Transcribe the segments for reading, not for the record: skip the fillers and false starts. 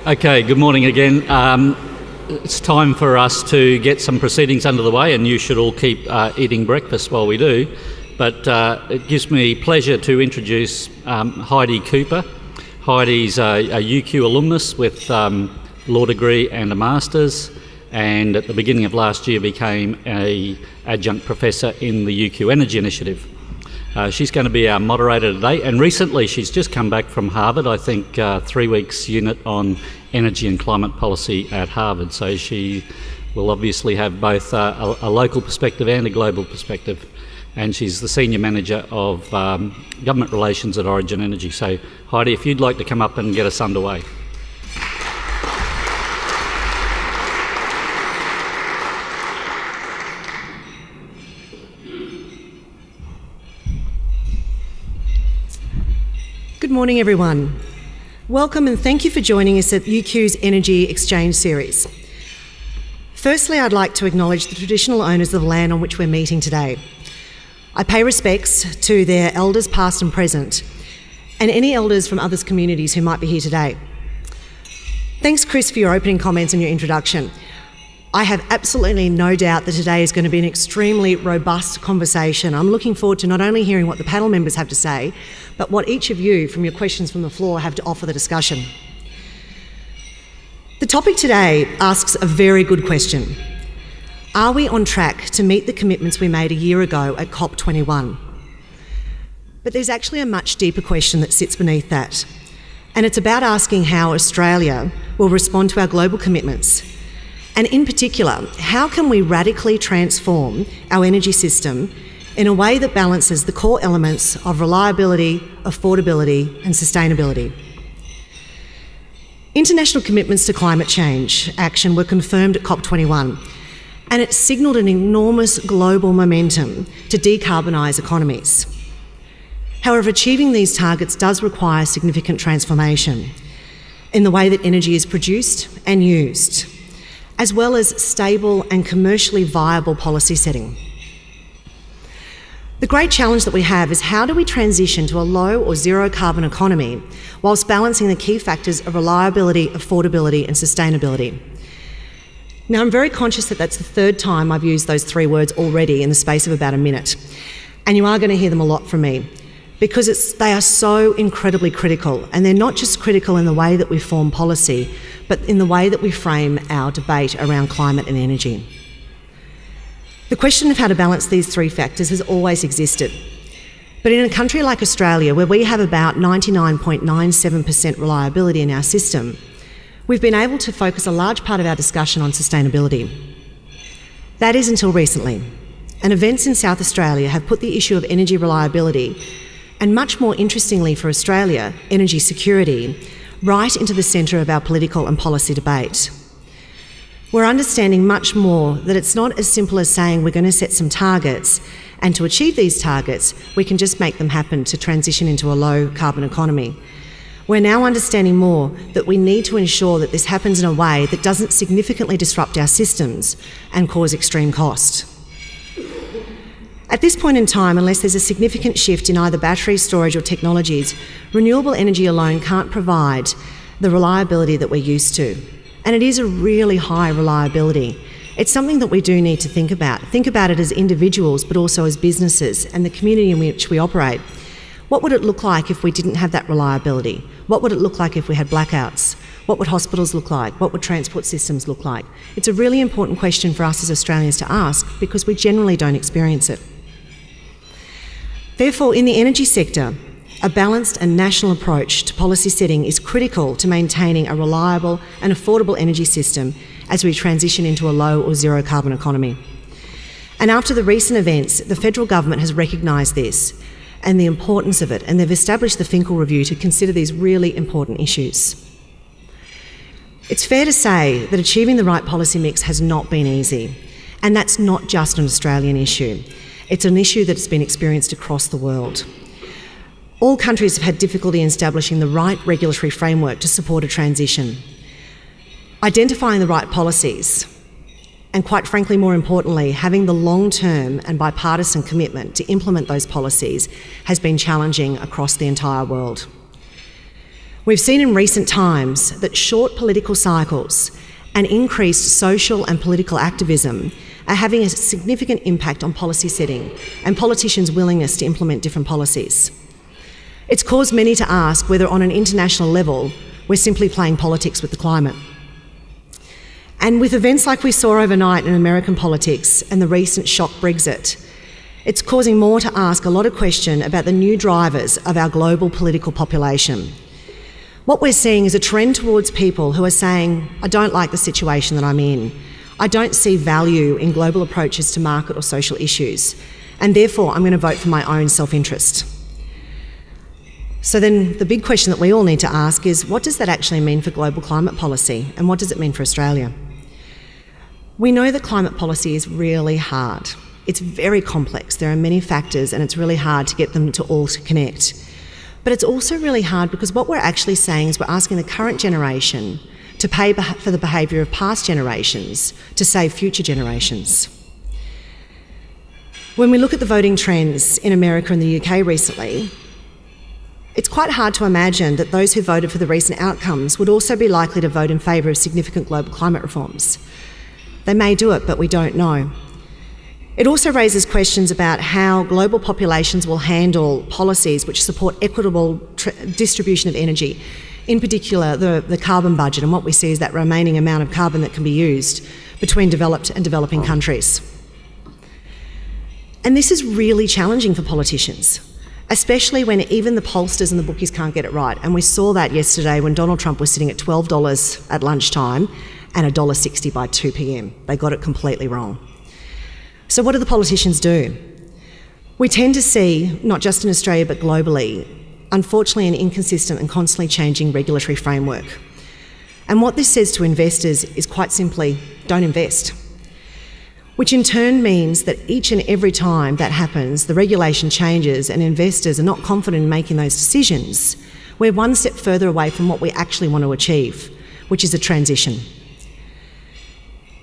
Okay, good morning again. It's time for us to get some proceedings under the way, and you should all keep eating breakfast while we do. But it gives me pleasure to introduce Heidi Cooper. Heidi's a UQ alumnus with law degree and a master's, and at the beginning of last year became an adjunct professor in the UQ Energy Initiative. She's going to be our moderator today, and recently she's just come back from Harvard, I think 3 weeks unit on energy and climate policy at Harvard, so she will obviously have both a local perspective and a global perspective, and she's the Senior Manager of Government Relations at Origin Energy. So Heidi, if you'd like to come up and get us underway. Good morning, everyone. Welcome and thank you for joining us at UQ's Energy Exchange Series. Firstly, I'd like to acknowledge the traditional owners of the land on which we're meeting today. I pay respects to their elders past and present, and any elders from other communities who might be here today. Thanks, Chris, for your opening comments and your introduction. I have absolutely no doubt that today is going to be an extremely robust conversation. I'm looking forward to not only hearing what the panel members have to say, but what each of you, from your questions from the floor, have to offer the discussion. The topic today asks a very good question. Are we on track to meet the commitments we made a year ago at COP21? But there's actually a much deeper question that sits beneath that, and it's about asking how Australia will respond to our global commitments. And in particular, how can we radically transform our energy system in a way that balances the core elements of reliability, affordability, and sustainability? International commitments to climate change action were confirmed at COP21, and it signalled an enormous global momentum to decarbonise economies. However, achieving these targets does require significant transformation in the way that energy is produced and used, as well as stable and commercially viable policy setting. The great challenge that we have is how do we transition to a low or zero carbon economy whilst balancing the key factors of reliability, affordability and sustainability. Now, I'm very conscious that that's the third time I've used those three words already in the space of about a minute, and you are going to hear them a lot from me because they are so incredibly critical, and they're not just critical in the way that we form policy, but in the way that we frame our debate around climate and energy. The question of how to balance these three factors has always existed. But in a country like Australia, where we have about 99.97% reliability in our system, we've been able to focus a large part of our discussion on sustainability. That is until recently, and events in South Australia have put the issue of energy reliability, and much more interestingly for Australia, energy security, right into the centre of our political and policy debate. We're understanding much more that it's not as simple as saying we're going to set some targets, and to achieve these targets, we can just make them happen to transition into a low carbon economy. We're now understanding more that we need to ensure that this happens in a way that doesn't significantly disrupt our systems and cause extreme cost. At this point in time, unless there's a significant shift in either battery storage or technologies, renewable energy alone can't provide the reliability that we're used to. And it is a really high reliability. It's something that we do need to think about. Think about it as individuals, but also as businesses and the community in which we operate. What would it look like if we didn't have that reliability? What would it look like if we had blackouts? What would hospitals look like? What would transport systems look like? It's a really important question for us as Australians to ask because we generally don't experience it. Therefore, in the energy sector, a balanced and national approach to policy setting is critical to maintaining a reliable and affordable energy system as we transition into a low or zero carbon economy. And after the recent events, the federal government has recognised this and the importance of it, and they've established the Finkel Review to consider these really important issues. It's fair to say that achieving the right policy mix has not been easy, and that's not just an Australian issue. It's an issue that's been experienced across the world. All countries have had difficulty in establishing the right regulatory framework to support a transition. Identifying the right policies, and quite frankly, more importantly, having the long-term and bipartisan commitment to implement those policies has been challenging across the entire world. We've seen in recent times that short political cycles and increased social and political activism are having a significant impact on policy setting and politicians' willingness to implement different policies. It's caused many to ask whether on an international level we're simply playing politics with the climate. And with events like we saw overnight in American politics and the recent shock Brexit, it's causing more to ask a lot of questions about the new drivers of our global political population. What we're seeing is a trend towards people who are saying, I don't like the situation that I'm in. I don't see value in global approaches to market or social issues, and therefore I'm going to vote for my own self-interest. So then the big question that we all need to ask is, what does that actually mean for global climate policy, and what does it mean for Australia? We know that climate policy is really hard. It's very complex. There are many factors, and it's really hard to get them to all to connect. But it's also really hard because what we're actually saying is we're asking the current generation to pay for the behaviour of past generations to save future generations. When we look at the voting trends in America and the UK recently, it's quite hard to imagine that those who voted for the recent outcomes would also be likely to vote in favour of significant global climate reforms. They may do it, but we don't know. It also raises questions about how global populations will handle policies which support equitable distribution of energy, in particular the carbon budget, and what we see is that remaining amount of carbon that can be used between developed and developing countries. And this is really challenging for politicians, especially when even the pollsters and the bookies can't get it right. And we saw that yesterday when Donald Trump was sitting at $12 at lunchtime and $1.60 by 2 p.m. They got it completely wrong. So what do the politicians do? We tend to see, not just in Australia but globally, unfortunately an inconsistent and constantly changing regulatory framework. And what this says to investors is quite simply, don't invest. Which in turn means that each and every time that happens, the regulation changes and investors are not confident in making those decisions, we're one step further away from what we actually want to achieve, which is a transition.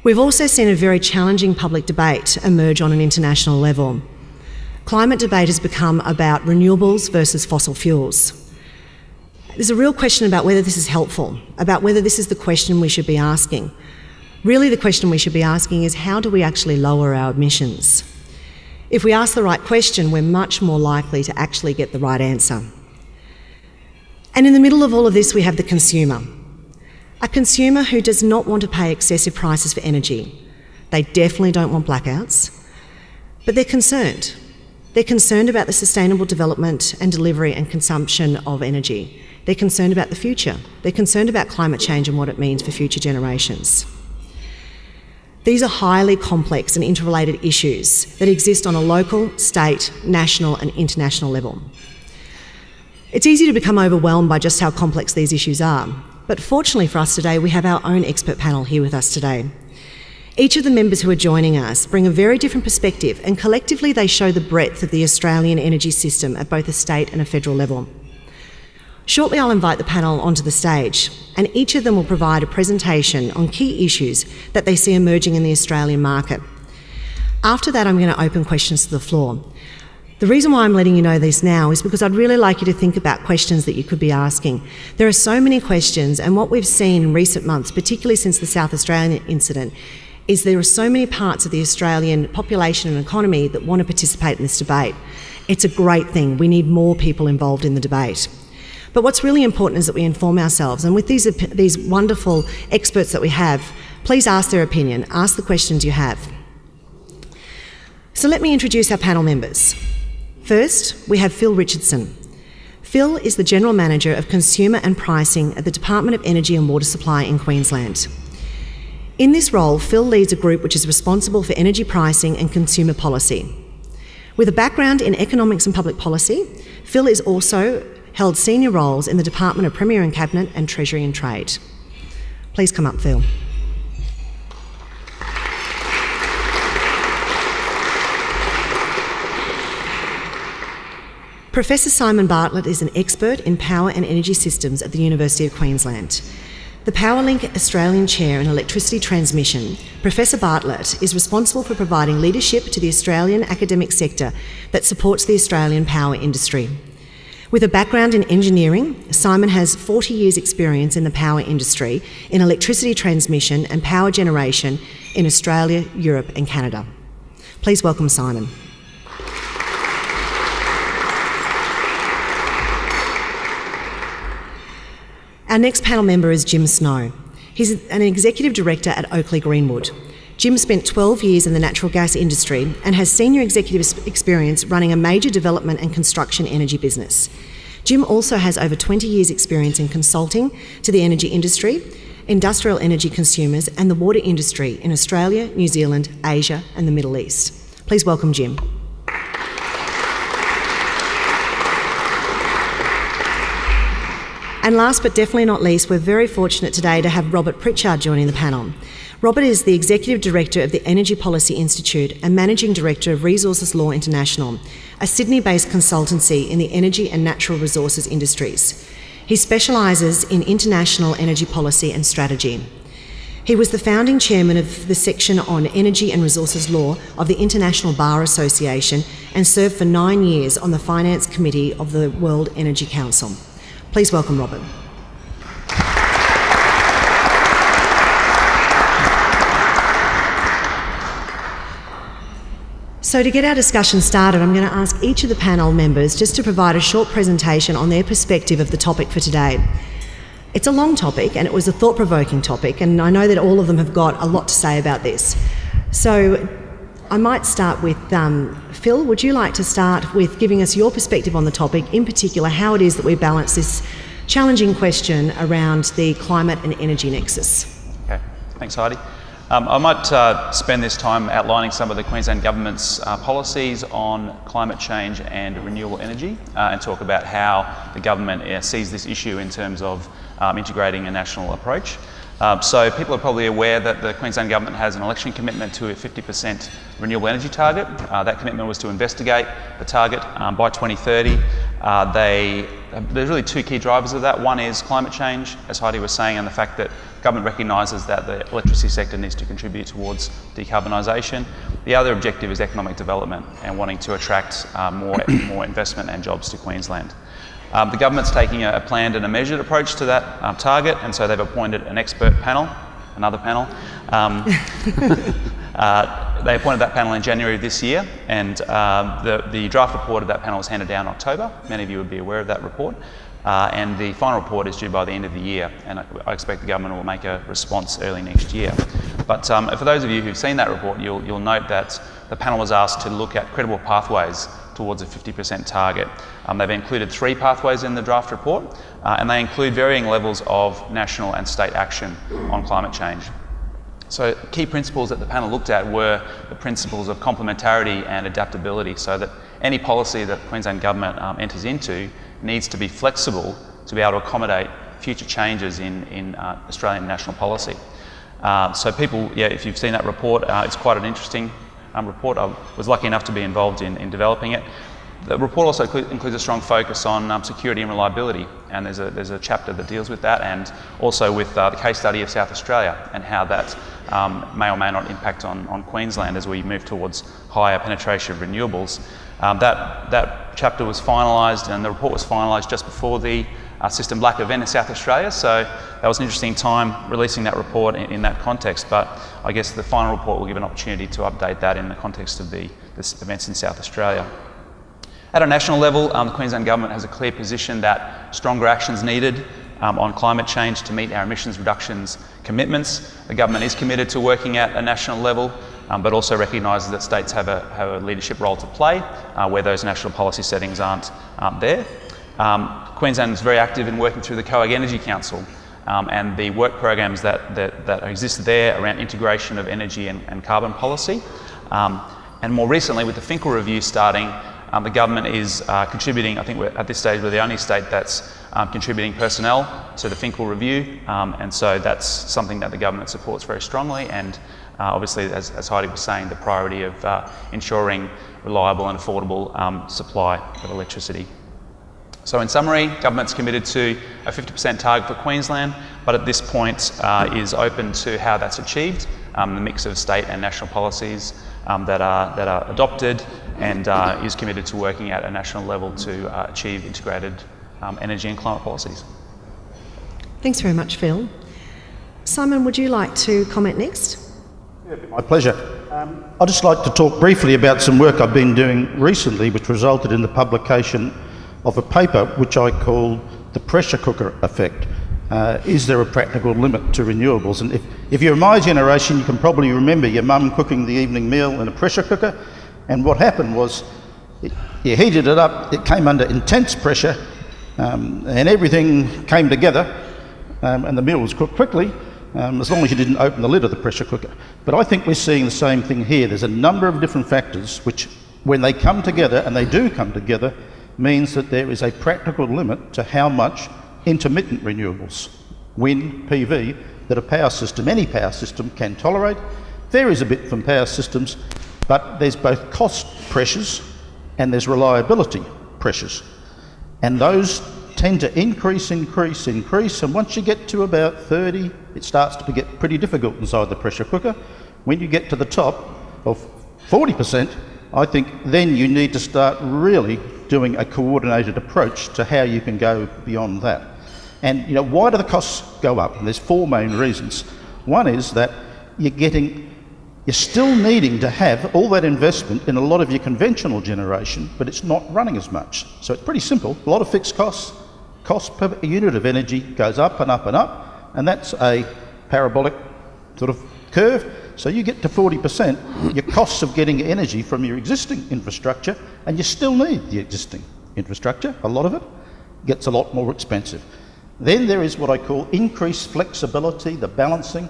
We've also seen a very challenging public debate emerge on an international level. Climate debate has become about renewables versus fossil fuels. There's a real question about whether this is helpful, about whether this is the question we should be asking. Really, the question we should be asking is, how do we actually lower our emissions? If we ask the right question, we're much more likely to actually get the right answer. And in the middle of all of this, we have the consumer. A consumer who does not want to pay excessive prices for energy. They definitely don't want blackouts, but they're concerned. They're concerned about the sustainable development and delivery and consumption of energy. They're concerned about the future. They're concerned about climate change and what it means for future generations. These are highly complex and interrelated issues that exist on a local, state, national and international level. It's easy to become overwhelmed by just how complex these issues are. But fortunately for us today, we have our own expert panel here with us today. Each of the members who are joining us bring a very different perspective, and collectively they show the breadth of the Australian energy system at both a state and a federal level. Shortly I'll invite the panel onto the stage, and each of them will provide a presentation on key issues that they see emerging in the Australian market. After that, I'm going to open questions to the floor. The reason why I'm letting you know this now is because I'd really like you to think about questions that you could be asking. There are so many questions, and what we've seen in recent months, particularly since the South Australian incident, is there are so many parts of the Australian population and economy that want to participate in this debate. It's a great thing. We need more people involved in the debate. But what's really important is that we inform ourselves, and with these wonderful experts that we have, please ask their opinion, ask the questions you have. So let me introduce our panel members. First, we have Phil Richardson. Phil is the General Manager of Consumer and Pricing at the Department of Energy and Water Supply in Queensland. In this role, Phil leads a group which is responsible for energy pricing and consumer policy. With a background in economics and public policy, Phil has also held senior roles in the Department of Premier and Cabinet and Treasury and Trade. Please come up, Phil. Professor Simon Bartlett is an expert in power and energy systems at the University of Queensland. The Powerlink Australian Chair in Electricity Transmission, Professor Bartlett is responsible for providing leadership to the Australian academic sector that supports the Australian power industry. With a background in engineering, Simon has 40 years' experience in the power industry in electricity transmission and power generation in Australia, Europe and Canada. Please welcome Simon. Our next panel member is Jim Snow. He's an executive director at Oakley, Greenwood. Jim spent 12 years in the natural gas industry and has senior executive experience running a major development and construction energy business. Jim also has over 20 years' experience in consulting to the energy industry, industrial energy consumers and the water industry in Australia, New Zealand, Asia and the Middle East. Please welcome Jim. And last but definitely not least, we're very fortunate today to have Robert Pritchard joining the panel. Robert is the Executive Director of the Energy Policy Institute and Managing Director of Resources Law International, a Sydney-based consultancy in the energy and natural resources industries. He specialises in international energy policy and strategy. He was the founding chairman of the section on energy and resources law of the International Bar Association and served for 9 years on the Finance Committee of the World Energy Council. Please welcome Robert. So to get our discussion started, I'm going to ask each of the panel members just to provide a short presentation on their perspective of the topic for today. It's a long topic and it was a thought-provoking topic, and I know that all of them have got a lot to say about this. So I might start with Phil. Would you like to start with giving us your perspective on the topic, in particular how it is that we balance this challenging question around the climate and energy nexus? Okay, thanks Heidi. I might spend this time outlining some of the Queensland Government's policies on climate change and renewable energy and talk about how the government sees this issue in terms of integrating a national approach. So people are probably aware that the Queensland Government has an election commitment to a 50% renewable energy target. That commitment was to investigate the target by 2030. There's really two key drivers of that. One is climate change, as Heidi was saying, and the fact that government recognises that the electricity sector needs to contribute towards decarbonisation. The other objective is economic development and wanting to attract more investment and jobs to Queensland. The government's taking a planned and a measured approach to that target, and so they've appointed an expert panel, another panel. They appointed that panel in January of this year, and the draft report of that panel was handed down in October. Many of you would be aware of that report. And the final report is due by the end of the year, and I expect the government will make a response early next year. But for those of you who've seen that report, you'll note that the panel was asked to look at credible pathways towards a 50% target. They've included 3 pathways in the draft report, and they include varying levels of national and state action on climate change. So key principles that the panel looked at were the principles of complementarity and adaptability, so that any policy that the Queensland Government enters into needs to be flexible to be able to accommodate future changes in Australian national policy. So people, if you've seen that report, it's quite an interesting report. I was lucky enough to be involved in developing it. The report also includes a strong focus on security and reliability, and there's a chapter that deals with that, and also with the case study of South Australia and how that may or may not impact on Queensland as we move towards higher penetration of renewables. That chapter was finalised, and the report was finalised just before the System Black event in South Australia, so that was an interesting time releasing that report in that context, but I guess the final report will give an opportunity to update that in the context of the events in South Australia. At a national level, the Queensland Government has a clear position that stronger action's needed on climate change to meet our emissions reductions commitments. The government is committed to working at a national level, but also recognises that states have a leadership role to play where those national policy settings aren't there. Queensland is very active in working through the COAG Energy Council and the work programs that exist there around integration of energy and carbon policy. And more recently, with the Finkel Review starting, the government is contributing. I think at this stage we're the only state that's contributing personnel to the Finkel Review, and so that's something that the government supports very strongly, and obviously, as Heidi was saying, the priority of ensuring reliable and affordable supply of electricity. So in summary, government's committed to a 50% target for Queensland, but at this point is open to how that's achieved, the mix of state and national policies that are adopted, and is committed to working at a national level to achieve integrated energy and climate policies. Thanks very much, Phil. Simon, would you like to comment next? Yeah, my pleasure. I'd just like to talk briefly about some work I've been doing recently, which resulted in the publication of a paper which I call the pressure cooker effect. Is there a practical limit to renewables? And if you're my generation, you can probably remember your mum cooking the evening meal in a pressure cooker, and what happened was you heated it up, it came under intense pressure, and everything came together, and the meal was cooked quickly, as long as you didn't open the lid of the pressure cooker. But I think we're seeing the same thing here. There's a number of different factors which, when they come together, and they do come together, means that there is a practical limit to how much intermittent renewables, wind, PV, that a power system, any power system, can tolerate. Varies a bit from power systems, but there's both cost pressures and there's reliability pressures. And those tend to increase, and once you get to about 30, it starts to get pretty difficult inside the pressure cooker. When you get to the top of 40%, I think then you need to start really doing a coordinated approach to how you can go beyond that. And why do the costs go up? And there's four main reasons. One is that you're still needing to have all that investment in a lot of your conventional generation, but it's not running as much. So it's pretty simple. A lot of fixed costs. Cost per unit of energy goes up and up and up, and that's a parabolic sort of curve. So you get to 40%, your costs of getting energy from your existing infrastructure, and you still need the existing infrastructure, a lot of it, gets a lot more expensive. Then there is what I call increased flexibility, the balancing,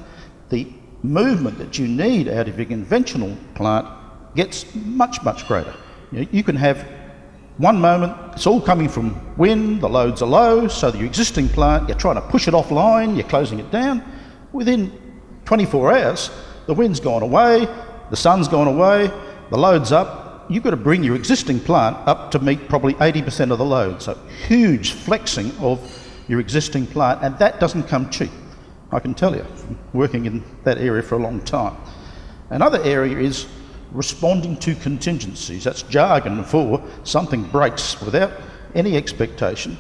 the movement that you need out of your conventional plant gets much, much greater. You can have one moment, it's all coming from wind, the loads are low, so your existing plant, you're trying to push it offline, you're closing it down. Within 24 hours, the wind's gone away, the sun's gone away, the load's up. You've got to bring your existing plant up to meet probably 80% of the load. So huge flexing of your existing plant, and that doesn't come cheap. I can tell you, from working in that area for a long time. Another area is responding to contingencies. That's jargon for something breaks without any expectation.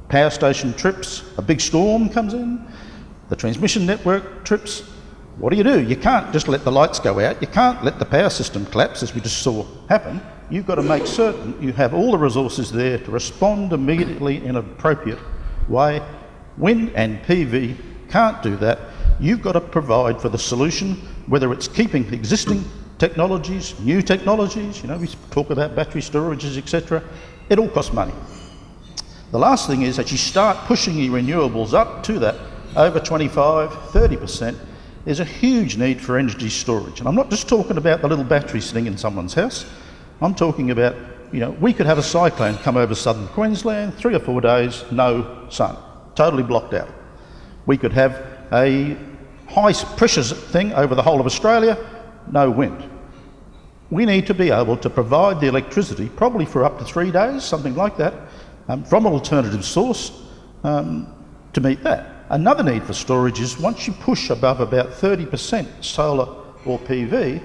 Power station trips, a big storm comes in, the transmission network trips. What do? You can't just let the lights go out. You can't let the power system collapse, as we just saw happen. You've got to make certain you have all the resources there to respond immediately in an appropriate way. Wind and PV can't do that. You've got to provide for the solution, whether it's keeping existing technologies, new technologies, we talk about battery storages, etc. It all costs money. The last thing is that you start pushing your renewables up to that over 25, 30%, there's a huge need for energy storage. And I'm not just talking about the little battery sitting in someone's house. I'm talking about, we could have a cyclone come over southern Queensland, 3 or 4 days, no sun, totally blocked out. We could have a high pressures thing over the whole of Australia, no wind. We need to be able to provide the electricity, probably for up to 3 days, something like that, from an alternative source to meet that. Another need for storage is once you push above about 30% solar or PV,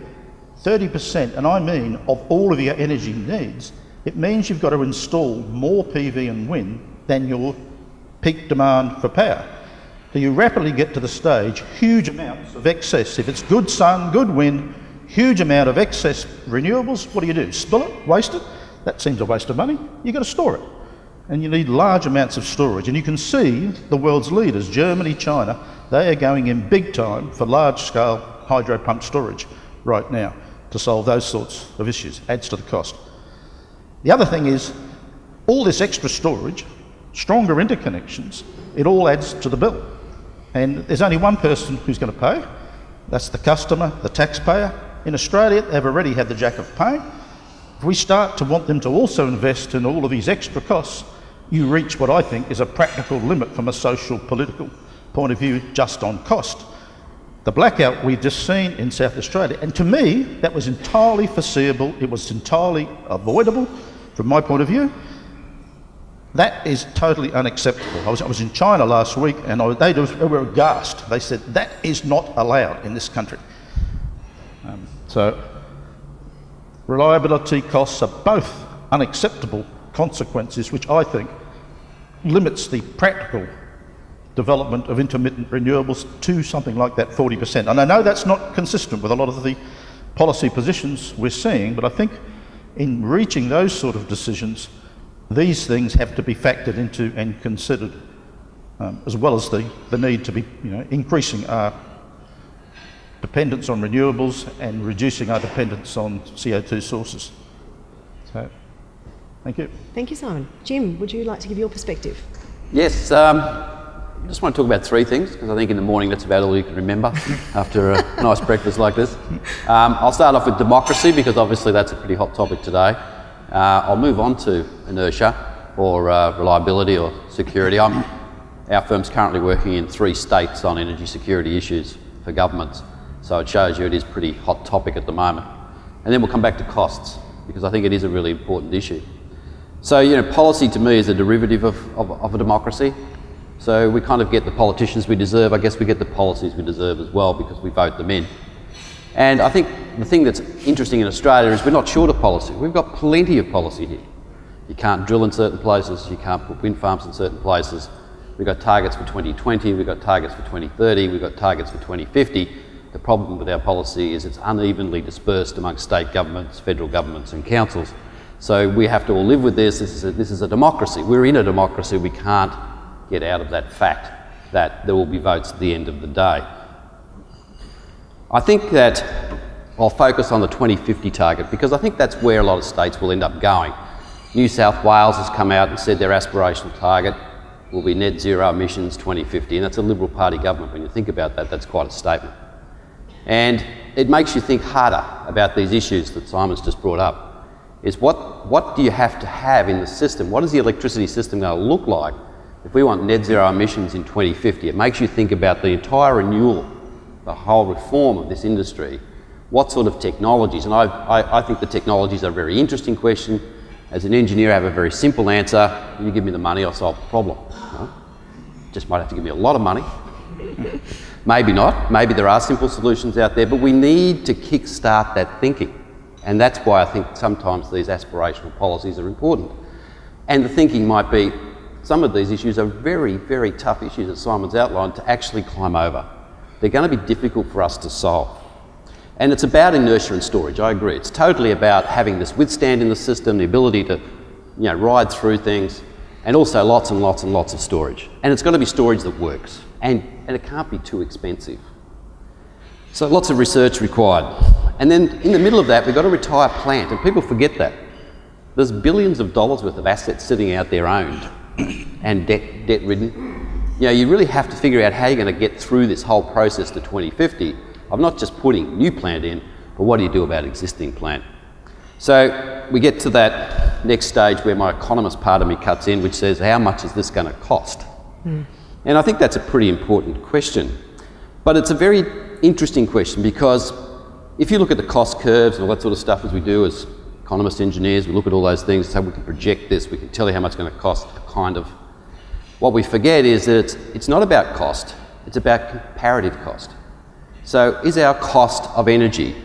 30%, and I mean of all of your energy needs, it means you've got to install more PV and wind than your peak demand for power. So you rapidly get to the stage, huge amounts of excess. If it's good sun, good wind, huge amount of excess renewables, what do? Spill it? Waste it? That seems a waste of money. You've got to store it. And you need large amounts of storage. And you can see the world's leaders, Germany, China, they are going in big time for large-scale hydro pump storage right now to solve those sorts of issues. Adds to the cost. The other thing is, all this extra storage, stronger interconnections, it all adds to the bill. And there's only one person who's going to pay. That's the customer, the taxpayer. In Australia, they've already had the jack of paying. If we start to want them to also invest in all of these extra costs, you reach what I think is a practical limit from a social, political point of view just on cost. The blackout we've just seen in South Australia, and to me, that was entirely foreseeable, it was entirely avoidable from my point of view. That is totally unacceptable. I was in China last week and they were aghast. They said, that is not allowed in this country. So reliability costs are both unacceptable consequences, which I think limits the practical development of intermittent renewables to something like that 40%. And I know that's not consistent with a lot of the policy positions we're seeing, but I think in reaching those sort of decisions, these things have to be factored into and considered, as well as the need to be, increasing our dependence on renewables and reducing our dependence on CO2 sources. So, thank you. Thank you, Simon. Jim, would you like to give your perspective? Yes, I just want to talk about three things, because I think in the morning that's about all you can remember after a nice breakfast like this. I'll start off with democracy, because obviously that's a pretty hot topic today. I'll move on to inertia, or reliability or security. Our firm's currently working in 3 states on energy security issues for governments, so it shows you it is a pretty hot topic at the moment. And then we'll come back to costs, because I think it is a really important issue. So, policy to me is a derivative of a democracy. So we kind of get the politicians we deserve. I guess we get the policies we deserve as well, because we vote them in. And I think the thing that's interesting in Australia is we're not short of policy. We've got plenty of policy here. You can't drill in certain places, you can't put wind farms in certain places. We've got targets for 2020, we've got targets for 2030, we've got targets for 2050. The problem with our policy is it's unevenly dispersed amongst state governments, federal governments and councils. So we have to all live with this. This is a democracy. We're in a democracy. We can't get out of that fact that there will be votes at the end of the day. I think that I'll focus on the 2050 target, because I think that's where a lot of states will end up going. New South Wales has come out and said their aspirational target will be net zero emissions 2050, and that's a Liberal Party government. When you think about that, that's quite a statement. And it makes you think harder about these issues that Simon's just brought up, is what do you have to have in the system? What is the electricity system going to look like if we want net zero emissions in 2050? It makes you think about the entire renewal, the whole reform of this industry. What sort of technologies? And I think the technologies are a very interesting question. As an engineer, I have a very simple answer. You give me the money, I'll solve the problem. Just might have to give me a lot of money. Maybe not. Maybe there are simple solutions out there, but we need to kick-start that thinking. And that's why I think sometimes these aspirational policies are important. And the thinking might be, some of these issues are very, very tough issues that Simon's outlined to actually climb over. They're going to be difficult for us to solve. And it's about inertia and storage, I agree. It's totally about having this withstand in the system, the ability to ride through things, and also lots and lots and lots of storage. And it's got to be storage that works, and it can't be too expensive. So lots of research required. And then in the middle of that, we've got to retire plant, and people forget that. There's billions of dollars worth of assets sitting out there owned and debt-ridden. You really have to figure out how you're going to get through this whole process to 2050 of not just putting new plant in, but what do you do about existing plant? So we get to that next stage where my economist part of me cuts in, which says, how much is this going to cost? And I think that's a pretty important question. But it's a very interesting question, because if you look at the cost curves and all that sort of stuff, as we do as economist engineers, we look at all those things, so we can project this, we can tell you how much it's going to cost, kind of. What we forget is that it's not about cost, it's about comparative cost. So is our cost of energy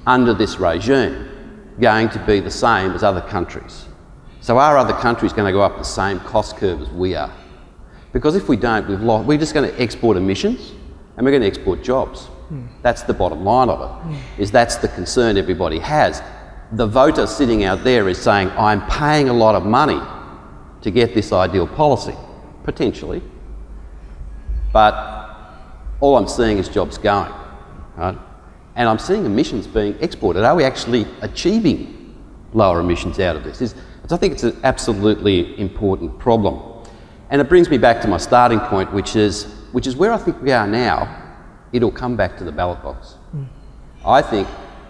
under this regime going to be the same as other countries? So are other countries going to go up the same cost curve as we are? Because if we don't, we're just going to export emissions and we're going to export jobs. That's the bottom line of it, is that's the concern everybody has. The voter sitting out there is saying, I'm paying a lot of money to get this ideal policy, potentially, but all I'm seeing is jobs going, right? And I'm seeing emissions being exported. Are we actually achieving lower emissions out of this? I think it's an absolutely important problem. And it brings me back to my starting point, which is where I think we are now. It'll come back to the ballot box. I think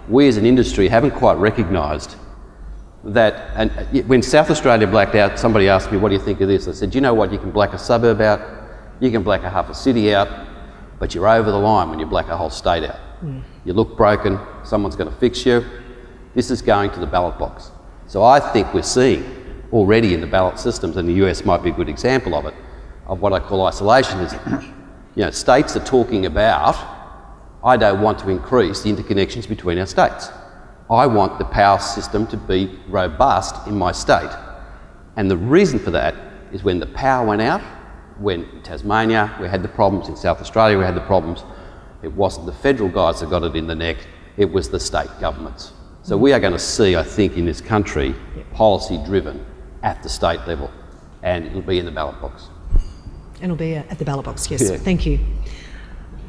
we as an industry haven't quite recognised that, and when South Australia blacked out, somebody asked me, what do you think of this? I said, you know what, you can black a suburb out, you can black a half a city out, but you're over the line when you black a whole state out. You look broken, someone's going to fix you. This is going to the ballot box. So I think we're seeing already in the ballot systems, and the US might be a good example of it, of what I call isolationism. States are talking about, I don't want to increase the interconnections between our states. I want the power system to be robust in my state. And the reason for that is when the power went out, when in Tasmania we had the problems, in South Australia we had the problems, it wasn't the federal guys that got it in the neck, it was the state governments. So we are going to see, I think, in this country, policy driven at the state level, and it'll be in the ballot box. And it'll be at the ballot box, yes. Yeah. Thank you.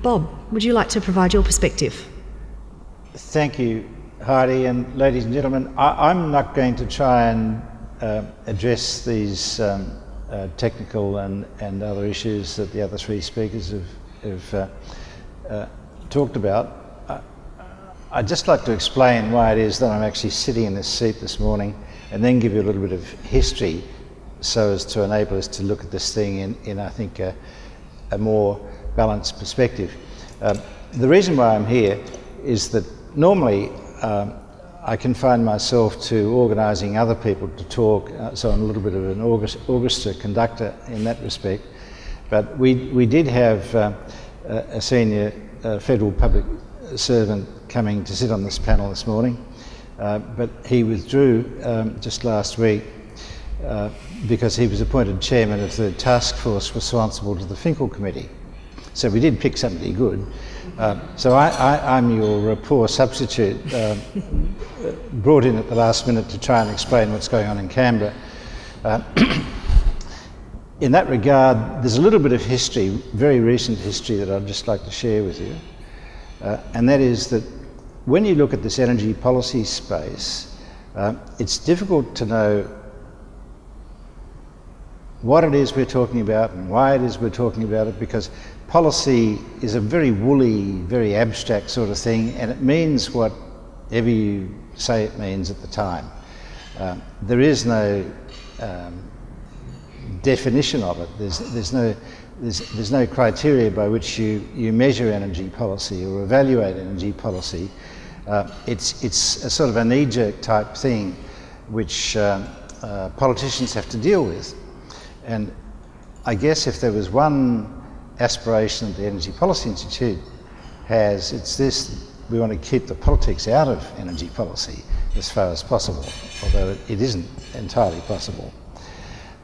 Bob, would you like to provide your perspective? Thank you, Heidi, and ladies and gentlemen. I'm not going to try and address these technical and other issues that the other three speakers have talked about. I'd just like to explain why it is that I'm actually sitting in this seat this morning, and then give you a little bit of history so as to enable us to look at this thing in I think, a more balanced perspective. The reason why I'm here is that normally I confine myself to organising other people to talk, so I'm a little bit of an orchestra conductor in that respect. But we did have a senior federal public servant coming to sit on this panel this morning, but he withdrew just last week because he was appointed chairman of the task force responsible to the Finkel Committee. So we did pick somebody good. So I'm your poor substitute, brought in at the last minute to try and explain what's going on in Canberra. In that regard, there's a little bit of history, very recent history, that I'd just like to share with you. And that is that when you look at this energy policy space, it's difficult to know what it is we're talking about and why it is we're talking about it, because policy is a very woolly, very abstract sort of thing, and it means whatever you say it means at the time. There is no definition of it. There's no criteria by which you measure energy policy or evaluate energy policy. It's a sort of a knee-jerk type thing which politicians have to deal with. And I guess if there was one aspiration that the Energy Policy Institute has, it's this: we want to keep the politics out of energy policy as far as possible, although it isn't entirely possible.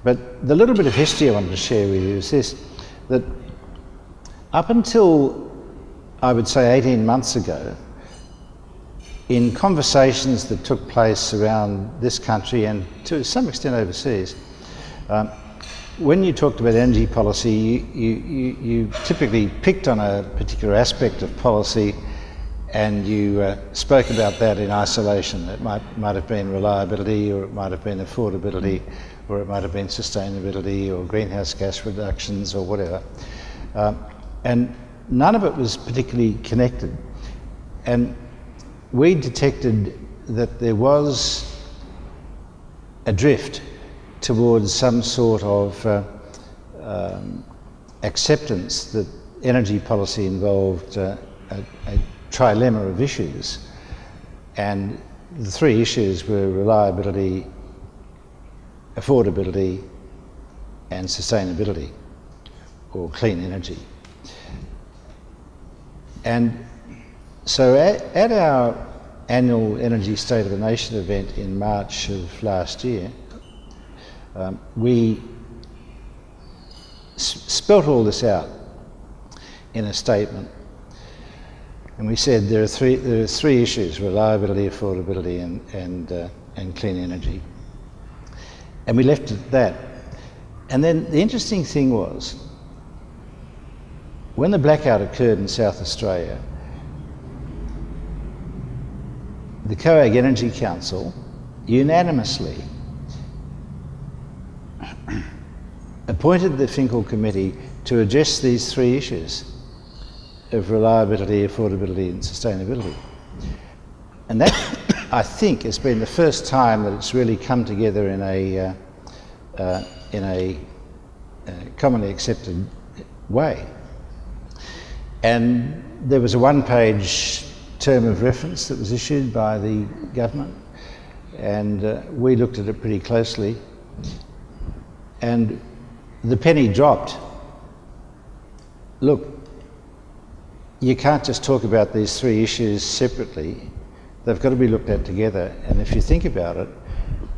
But the little bit of history I wanted to share with you is this: that up until, I would say, 18 months ago, in conversations that took place around this country and to some extent overseas, when you talked about energy policy, you typically picked on a particular aspect of policy and you spoke about that in isolation. It might have been reliability, or it might have been affordability, or it might have been sustainability, or greenhouse gas reductions, or whatever. And none of it was particularly connected. And we detected that there was a drift towards some sort of acceptance that energy policy involved a trilemma of issues. And the three issues were reliability, affordability, and sustainability, or clean energy. And so at our annual Energy State of the Nation event in March of last year, we spelt all this out in a statement, and we said there are three issues: reliability, affordability, and clean energy. And we left it at that. And then the interesting thing was, when the blackout occurred in South Australia, the COAG Energy Council unanimously appointed the Finkel Committee to address these three issues of reliability, affordability, and sustainability. And that, I think, has been the first time that it's really come together in a commonly accepted way. And there was a one-page term of reference that was issued by the government, and we looked at it pretty closely, and the penny dropped. Look, you can't just talk about these three issues separately. They've got to be looked at together. And if you think about it,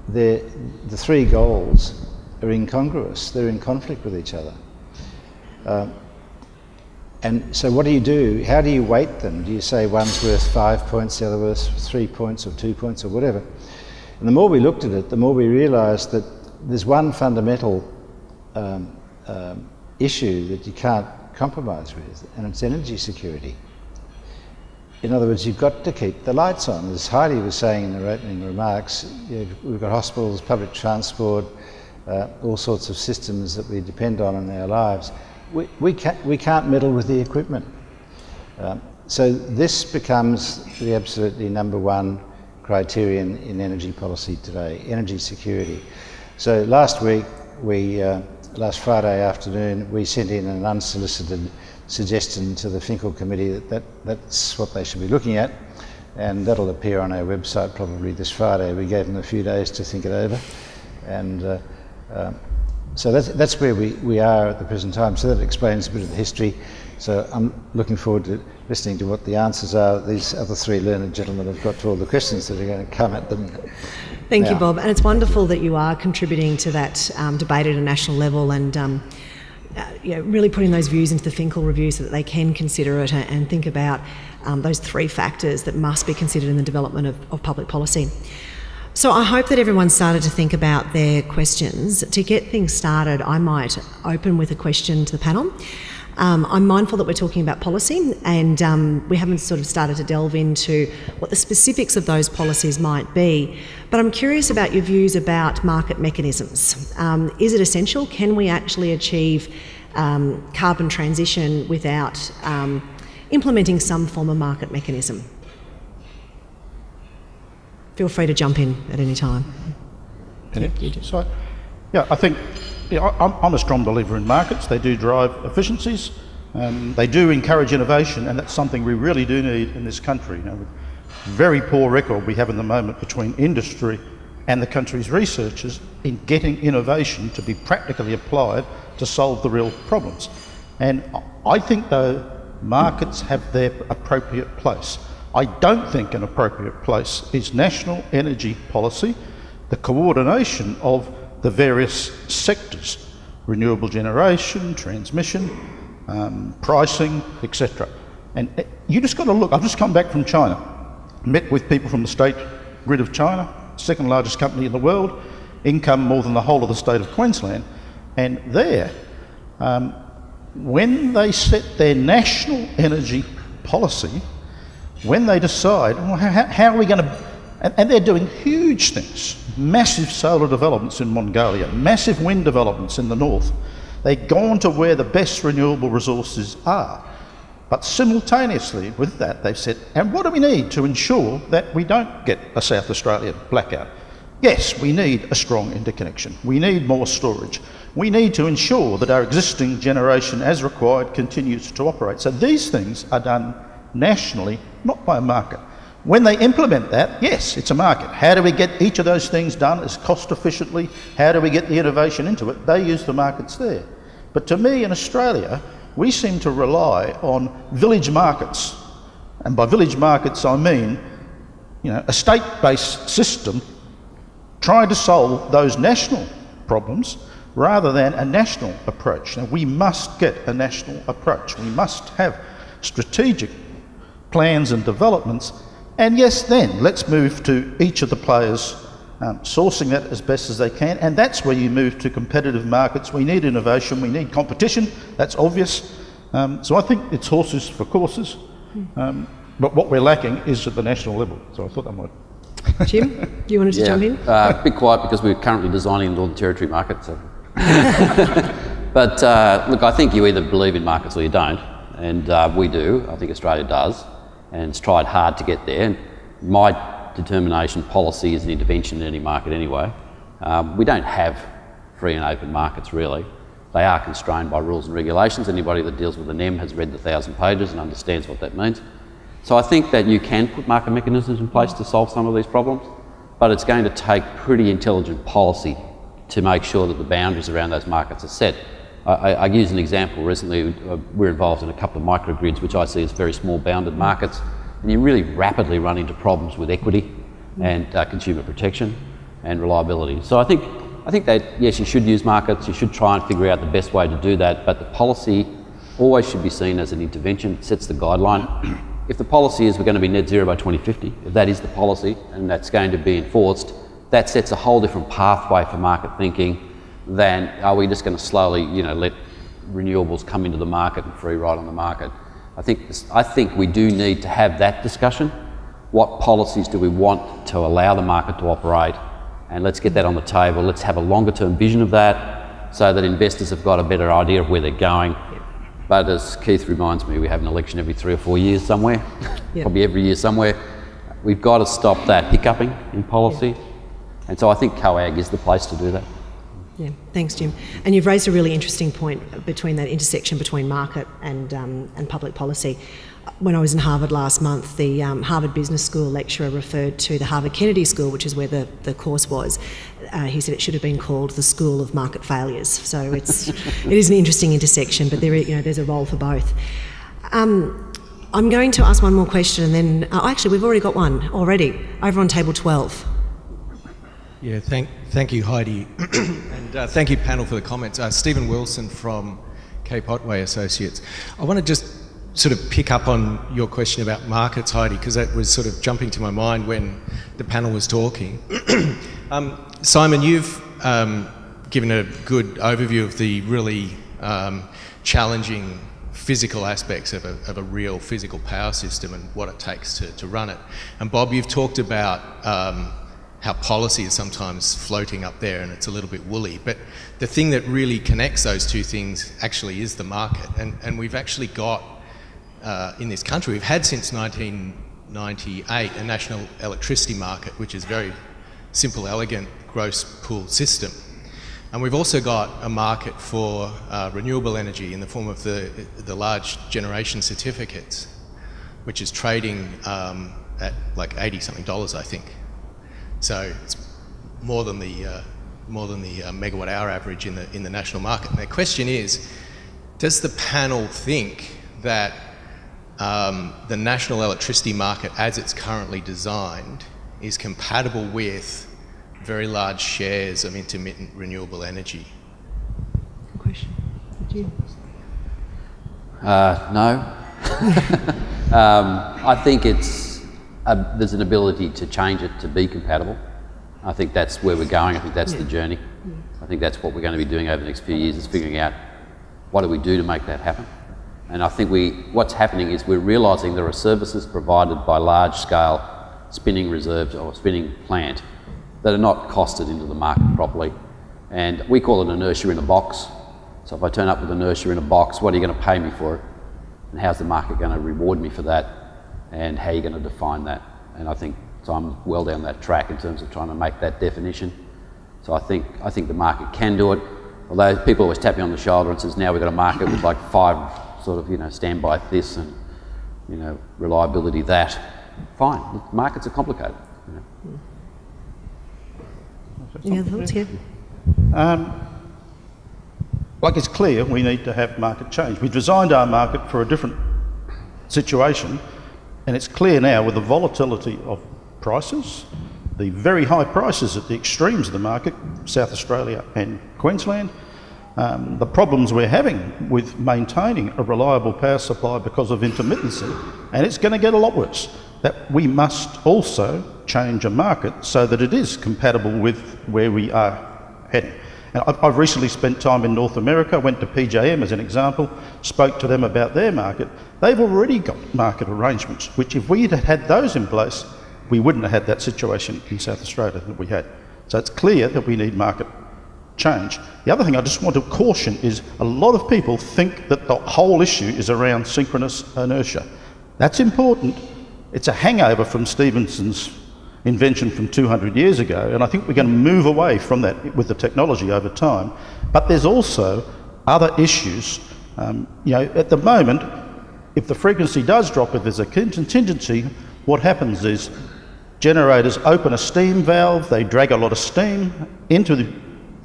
the three goals are incongruous. They're in conflict with each other. And so what do? How do you weight them? Do you say one's worth 5 points, the other worth 3 points or 2 points or whatever? And the more we looked at it, the more we realised that there's one fundamental issue that you can't compromise with, and it's energy security. In other words, you've got to keep the lights on. As Heidi was saying in her opening remarks, we've got hospitals, public transport, all sorts of systems that we depend on in our lives. We can't meddle with the equipment. So this becomes the absolutely number one criterion in energy policy today, energy security. So last Friday afternoon, we sent in an unsolicited suggestion to the Finkel Committee that's what they should be looking at, and that'll appear on our website probably this Friday. We gave them a few days to think it over, and so that's where we are at the present time. So that explains a bit of the history. So I'm looking forward to listening to what the answers are that these other three learned gentlemen have got to all the questions that are going to come at them. Thank you, Bob. And it's wonderful that you are contributing to that debate at a national level, and really putting those views into the Finkel review so that they can consider it and think about those three factors that must be considered in the development of public policy. So I hope that everyone started to think about their questions. To get things started, I might open with a question to the panel. I'm mindful that we're talking about policy, and we haven't sort of started to delve into what the specifics of those policies might be, but I'm curious about your views about market mechanisms. Is it essential? Can we actually achieve carbon transition without implementing some form of market mechanism? Feel free to jump in at any time. So, I think I'm a strong believer in markets. They do drive efficiencies. They do encourage innovation, and that's something we really do need in this country. Very poor record we have in the moment between industry and the country's researchers in getting innovation to be practically applied to solve the real problems. And I think, though, markets have their appropriate place. I don't think an appropriate place is national energy policy, the coordination of the various sectors, renewable generation, transmission, pricing, etc. And you just got to look. I've just come back from China, met with people from the state grid of China, second largest company in the world, income more than the whole of the state of Queensland. And there, when they set their national energy policy, when they decide, well, how are we going to, and they're doing huge things, massive solar developments in Mongolia, massive wind developments in the north. They've gone to where the best renewable resources are. But simultaneously with that, they've said, and what do we need to ensure that we don't get a South Australian blackout? Yes, we need a strong interconnection. We need more storage. We need to ensure that our existing generation, as required, continues to operate. So these things are done nationally, not by a market. When they implement that, yes, it's a market. How do we get each of those things done as cost efficiently? How do we get the innovation into it? They use the markets there. But to me, in Australia, we seem to rely on village markets. And by village markets, I mean, a state-based system trying to solve those national problems rather than a national approach. Now, we must get a national approach. We must have strategic plans and developments. And yes, then let's move to each of the players sourcing that as best as they can, and that's where you move to competitive markets. We need innovation, we need competition, that's obvious. So I think it's horses for courses, but what we're lacking is at the national level. So I thought that might. Jim, you wanted to jump in? A bit quiet because we're currently designing the Northern Territory market. So. But look, I think you either believe in markets or you don't, and we do. I think Australia does, and it's tried hard to get there. And my determination policy is an intervention in any market anyway. We don't have free and open markets really. They are constrained by rules and regulations. Anybody that deals with an M has read the 1,000 pages and understands what that means. So I think that you can put market mechanisms in place to solve some of these problems, but it's going to take pretty intelligent policy to make sure that the boundaries around those markets are set. I used an example recently. We're involved in a couple of microgrids, which I see as very small bounded markets. and you really rapidly run into problems with equity and consumer protection and reliability. So I think that, yes, you should use markets, you should try and figure out the best way to do that, but the policy always should be seen as an intervention. It sets the guideline. If the policy is we're going to be net zero by 2050, if that is the policy and that's going to be enforced, that sets a whole different pathway for market thinking than are we just going to slowly, let renewables come into the market and free ride on the market. I think we do need to have that discussion. What policies do we want to allow the market to operate? And let's get that on the table. Let's have a longer term vision of that so that investors have got a better idea of where they're going. But as Keith reminds me, we have an election every 3 or 4 years somewhere, probably every year somewhere. We've got to stop that hiccuping in policy. And so I think COAG is the place to do that. Yeah, thanks, Jim. And you've raised a really interesting point between that intersection between market and public policy. When I was in Harvard last month, the Harvard Business School lecturer referred to the Harvard Kennedy School, which is where the course was. He said it should have been called the School of Market Failures. So it is an interesting intersection, but there's a role for both. I'm going to ask one more question, and then actually we've already got one already over on table 12. Yeah, thank you, Heidi, and thank you, panel, for the comments. Stephen Wilson from Cape Otway Associates. I want to just sort of pick up on your question about markets, Heidi, because that was sort of jumping to my mind when the panel was talking. Simon, you've given a good overview of the really challenging physical aspects of a real physical power system and what it takes to run it. And Bob, you've talked about how policy is sometimes floating up there and it's a little bit woolly. But the thing that really connects those two things actually is the market. And we've actually got, in this country, we've had since 1998 a national electricity market, which is very simple, elegant, gross pool system. And we've also got a market for renewable energy in the form of the large generation certificates, which is trading at like $80-something, I think. So it's more than the megawatt hour average in the national market. And the question is, does the panel think that the national electricity market, as it's currently designed, is compatible with very large shares of intermittent renewable energy? Good question. Did you? No. I think there's an ability to change it to be compatible. I think that's where we're going. I think that's the journey. I think that's what we're going to be doing over the next few years, is figuring out what do we do to make that happen. And I think what's happening is we're realising there are services provided by large-scale spinning reserves or spinning plant that are not costed into the market properly. And we call it inertia in a box. So if I turn up with inertia in a box, what are you going to pay me for it? And how's the market going to reward me for that? And how are you going to define that? And I think, so I'm well down that track in terms of trying to make that definition. So I think the market can do it. Although people always tap you on the shoulder and says, now we've got a market with like 5 sort of, standby this and, reliability that. Fine, markets are complicated. Any other thoughts here? It's clear we need to have market change. We designed our market for a different situation, and it's clear now with the volatility of prices, the very high prices at the extremes of the market, South Australia and Queensland, the problems we're having with maintaining a reliable power supply because of intermittency, and it's going to get a lot worse. That we must also change a market so that it is compatible with where we are heading. And I've recently spent time in North America, went to PJM as an example, spoke to them about their market. They've already got market arrangements, which if we had had those in place, we wouldn't have had that situation in South Australia that we had. So it's clear that we need market change. The other thing I just want to caution is a lot of people think that the whole issue is around synchronous inertia. That's important. It's a hangover from Stephenson's invention from 200 years ago, and I think we're going to move away from that with the technology over time. But there's also other issues. At the moment, if the frequency does drop, if there's a contingency, what happens is generators open a steam valve, they drag a lot of steam into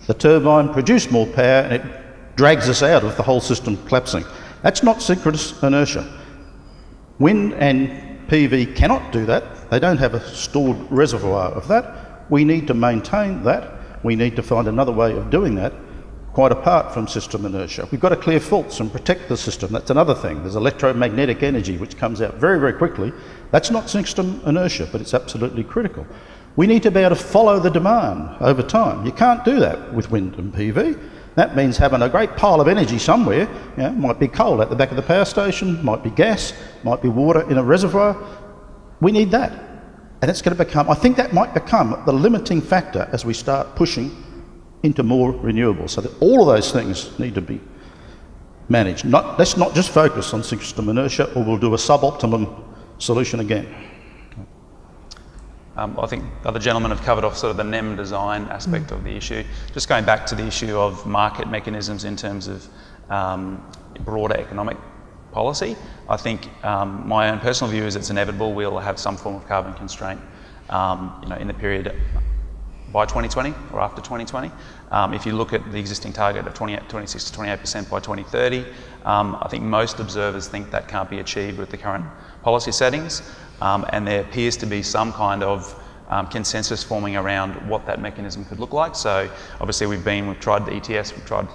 the turbine, produce more power, and it drags us out of the whole system collapsing. That's not synchronous inertia. Wind and PV cannot do that. They don't have a stored reservoir of that. We need to maintain that. We need to find another way of doing that, quite apart from system inertia. We've got to clear faults and protect the system. That's another thing. There's electromagnetic energy which comes out very, very quickly. That's not system inertia, but it's absolutely critical. We need to be able to follow the demand over time. You can't do that with wind and PV. That means having a great pile of energy somewhere. Might be coal at the back of the power station, might be gas, might be water in a reservoir. We need that. And it's going to become, I think that might become the limiting factor as we start pushing into more renewables. So that all of those things need to be managed. Let's not just focus on system inertia, or we'll do a suboptimum solution again. I think the other gentlemen have covered off sort of the NEM design aspect of the issue. Just going back to the issue of market mechanisms in terms of broader economic policy, I think my own personal view is it's inevitable we'll have some form of carbon constraint in the period by 2020 or after 2020. If you look at the existing target of 26 to 28% by 2030, I think most observers think that can't be achieved with the current policy settings, and there appears to be some kind of consensus forming around what that mechanism could look like. So obviously we've tried the ETS, we've tried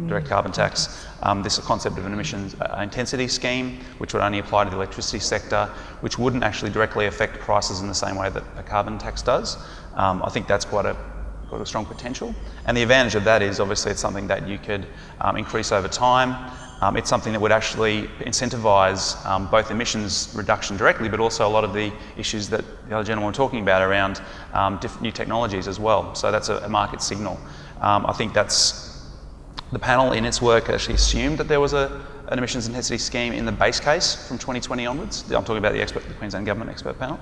direct carbon tax, this concept of an emissions intensity scheme, which would only apply to the electricity sector, which wouldn't actually directly affect prices in the same way that a carbon tax does. I think that's quite a strong potential. And the advantage of that is obviously it's something that you could increase over time. It's something that would actually incentivise both emissions reduction directly, but also a lot of the issues that the other gentleman were talking about around new technologies as well. So that's a market signal. I think that's the panel in its work actually assumed that there was an emissions intensity scheme in the base case from 2020 onwards. I'm talking about the Queensland Government expert panel.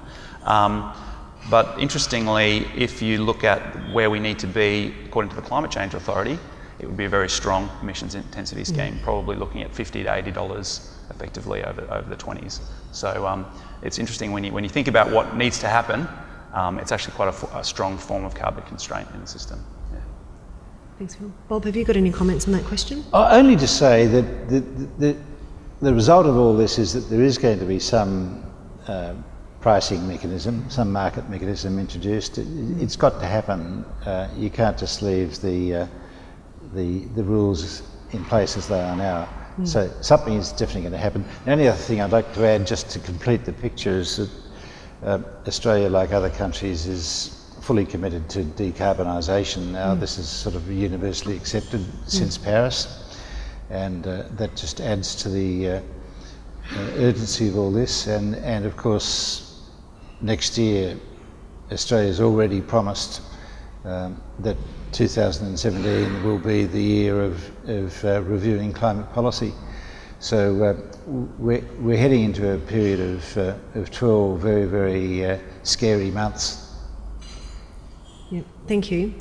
But interestingly, if you look at where we need to be according to the Climate Change Authority, it would be a very strong emissions intensity scheme, probably looking at $50 to $80 effectively over the 20s. So it's interesting when you think about what needs to happen, it's actually quite a strong form of carbon constraint in the system. Yeah. Thanks, Phil. Bob, have you got any comments on that question? Only to say that the result of all this is that there is going to be some pricing mechanism, some market mechanism introduced. It's got to happen. You can't just leave the rules in place as they are now. So something is definitely going to happen. The only other thing I'd like to add, just to complete the picture, is that Australia, like other countries, is fully committed to decarbonisation now. This is sort of universally accepted since Paris, and that just adds to the urgency of all this. And of course, next year, Australia's already promised that 2017 will be the year of reviewing climate policy. So we're heading into a period of 12 very, very scary months. Yeah, thank you.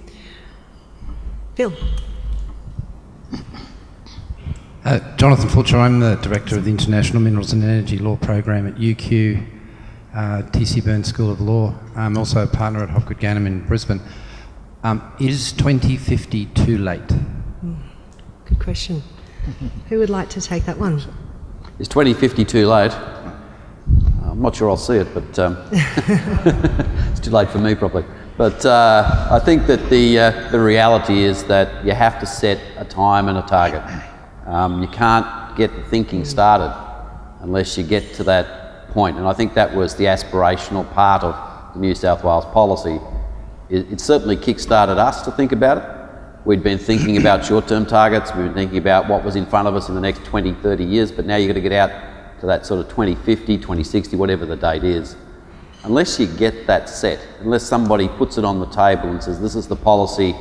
Phil. Jonathan Fulcher, I'm the Director of the International Minerals and Energy Law Program at UQ, TC Burns School of Law. I'm also a partner at Hopgood Gannon in Brisbane. Is 2050 too late? Good question. Who would like to take that one? Is 2050 too late? I'm not sure I'll see it, but it's too late for me probably. But I think that the reality is that you have to set a time and a target. You can't get the thinking started unless you get to that point. And I think that was the aspirational part of the New South Wales policy. It certainly kick-started us to think about it. We'd been thinking about short-term targets, we've been thinking about what was in front of us in the next 20, 30 years, but now you've got to get out to that sort of 2050, 2060, whatever the date is. Unless you get that set, unless somebody puts it on the table and says, this is the policy,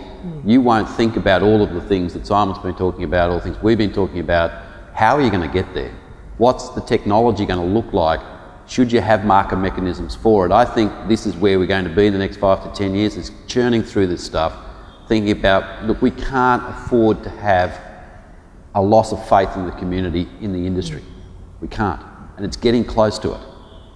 you won't think about all of the things that Simon's been talking about, all the things we've been talking about. How are you going to get there? What's the technology going to look like? Should you have market mechanisms for it? I think this is where we're going to be in the next 5 to 10 years, is churning through this stuff, thinking about, look, we can't afford to have a loss of faith in the community, in the industry. We can't. And it's getting close to it.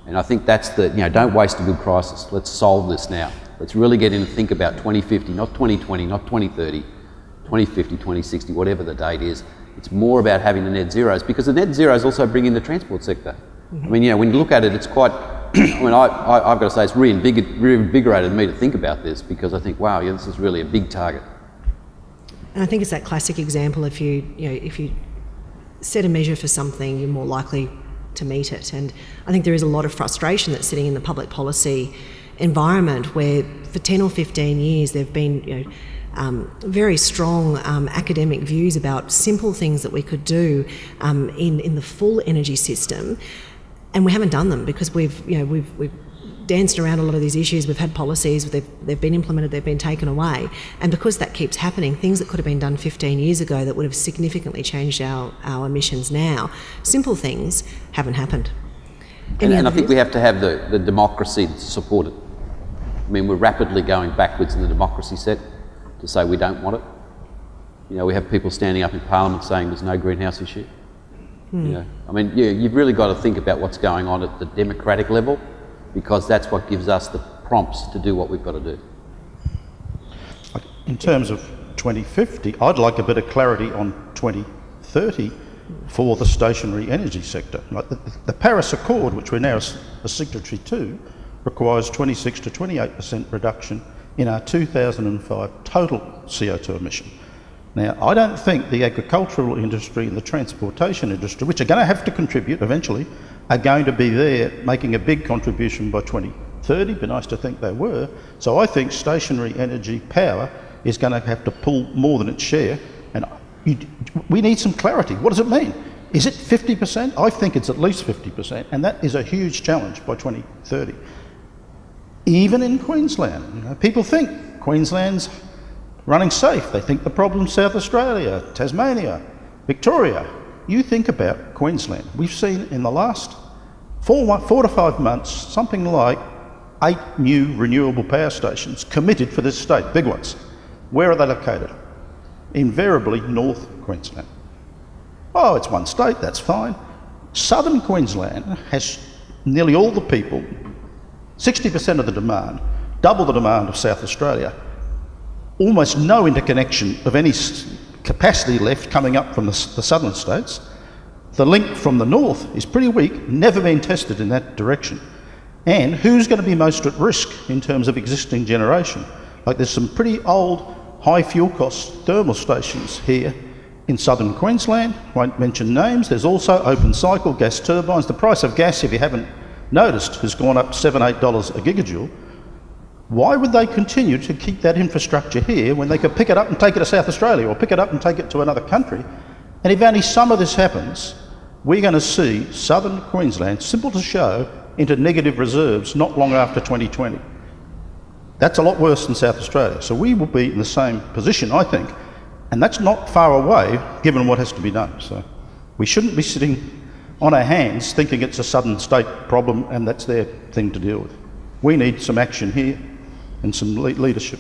And I think that's don't waste a good crisis. Let's solve this now. Let's really get in and think about 2050, not 2020, not 2030, 2050, 2060, whatever the date is. It's more about having the net zeros, because the net zeros also bring in the transport sector. I mean, when you look at it, it's quite I've got to say it's reinvigorated me to think about this, because I think, wow, yeah, this is really a big target. And I think it's that classic example, if you set a measure for something, you're more likely to meet it. And I think there is a lot of frustration that's sitting in the public policy environment where for 10 or 15 years there have been very strong academic views about simple things that we could do in the full energy system, and we haven't done them because we've danced around a lot of these issues. We've had policies, they've been implemented, they've been taken away, and because that keeps happening, things that could have been done 15 years ago that would have significantly changed our emissions now, simple things, haven't happened. And I think we have to have the democracy to support it. I mean, we're rapidly going backwards in the democracy set to say we don't want it. We have people standing up in Parliament saying there's no greenhouse issue. You've really got to think about what's going on at the democratic level, because that's what gives us the prompts to do what we've got to do. In terms of 2050, I'd like a bit of clarity on 2030 for the stationary energy sector. Like the Paris Accord, which we're now a signatory to, requires 26 to 28% reduction in our 2005 total CO2 emission. Now, I don't think the agricultural industry and the transportation industry, which are going to have to contribute eventually, are going to be there making a big contribution by 2030. It'd be nice to think they were. So I think stationary energy power is going to have to pull more than its share, and we need some clarity. What does it mean? Is it 50%? I think it's at least 50%, and that is a huge challenge by 2030. Even in Queensland, people think Queensland's running safe. They think the problem's South Australia, Tasmania, Victoria. You think about Queensland. We've seen in the last 4 to 5 months something like 8 new renewable power stations committed for this state, big ones. Where are they located? Invariably North Queensland. Oh, it's one state, that's fine. Southern Queensland has nearly all the people, 60% of the demand, double the demand of South Australia, almost no interconnection of any capacity left coming up from the southern states. The link from the north is pretty weak, never been tested in that direction. And who's going to be most at risk in terms of existing generation? Like there's some pretty old, high fuel cost thermal stations here in southern Queensland, won't mention names. There's also open cycle gas turbines. The price of gas, if you haven't noticed, has gone up $7-8 a gigajoule. Why would they continue to keep that infrastructure here when they could pick it up and take it to South Australia or pick it up and take it to another country? And if only some of this happens, we're going to see southern Queensland, simple to show, into negative reserves not long after 2020. That's a lot worse than South Australia. So we will be in the same position, I think, and that's not far away given what has to be done. So we shouldn't be sitting on our hands thinking it's a southern state problem and that's their thing to deal with. We need some action here and some leadership.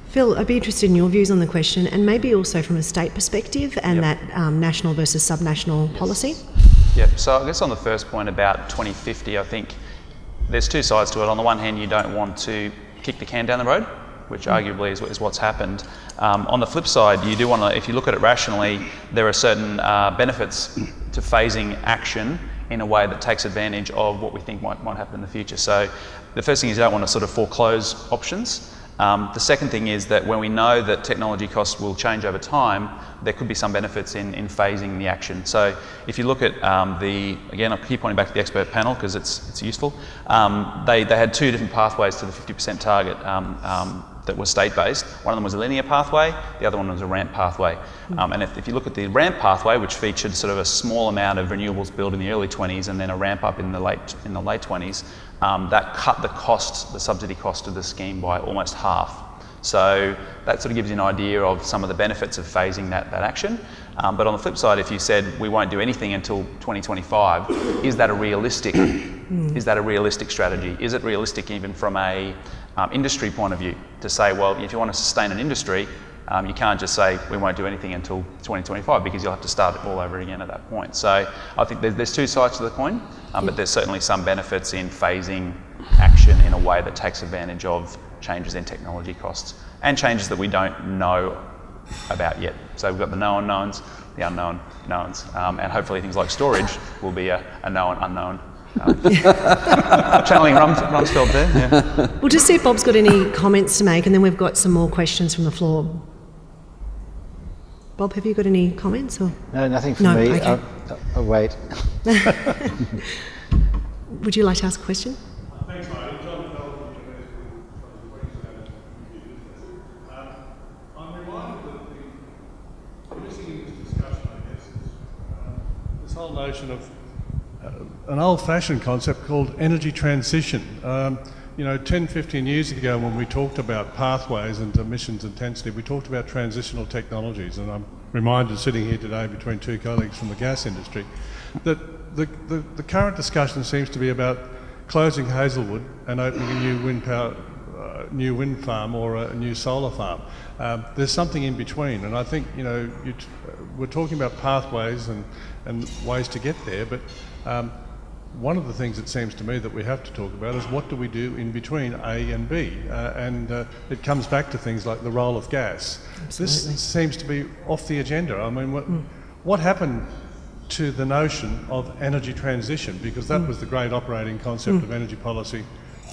Phil, I'd be interested in your views on the question, and maybe also from a state perspective and that national versus subnational policy. Yep, so I guess on the first point about 2050, I think there's two sides to it. On the one hand, you don't want to kick the can down the road, which arguably is what's happened. On the flip side, you do want to, if you look at it rationally, there are certain benefits to phasing action in a way that takes advantage of what we think might happen in the future. So the first thing is you don't want to sort of foreclose options. The second thing is that when we know that technology costs will change over time, there could be some benefits in phasing the action. So if you look at again, I'll keep pointing back to the expert panel because it's useful. They had 2 different pathways to the 50% target that was state-based. One of them was a linear pathway, the other one was a ramp pathway. And if you look at the ramp pathway, which featured sort of a small amount of renewables built in the early 20s and then a ramp up in the late 20s, that cut the subsidy cost of the scheme by almost half. So that sort of gives you an idea of some of the benefits of phasing that action. But on the flip side, if you said we won't do anything until 2025, is that a realistic strategy? Is it realistic even from a industry point of view to say, well, if you want to sustain an industry, you can't just say we won't do anything until 2025 because you'll have to start it all over again at that point. So I think there's two sides to the coin, but there's certainly some benefits in phasing action in a way that takes advantage of changes in technology costs and changes that we don't know about yet. So we've got the known knowns, the unknown knowns, and hopefully things like storage will be a known unknown Channeling Rumsfeld there. Yeah. We'll just see if Bob's got any comments to make, and then we've got some more questions from the floor. Bob, have you got any comments? Or? No, nothing for No, me. okay. I'll wait. Would you like to ask a question? Thanks, Heidi. John Bell from the Queensland. I'm reminded that the missing in this discussion, I guess, is this whole notion of an old-fashioned concept called energy transition. 10, 15 years ago when we talked about pathways and emissions intensity, we talked about transitional technologies, and I'm reminded sitting here today between two colleagues from the gas industry that the current discussion seems to be about closing Hazelwood and opening a new wind farm or a new solar farm. There's something in between, and I think we're talking about pathways and ways to get there, but one of the things it seems to me that we have to talk about is what do we do in between A and B, and it comes back to things like the role of gas. Absolutely. This seems to be off the agenda. I mean, what happened to the notion of energy transition, because that was the great operating concept of energy policy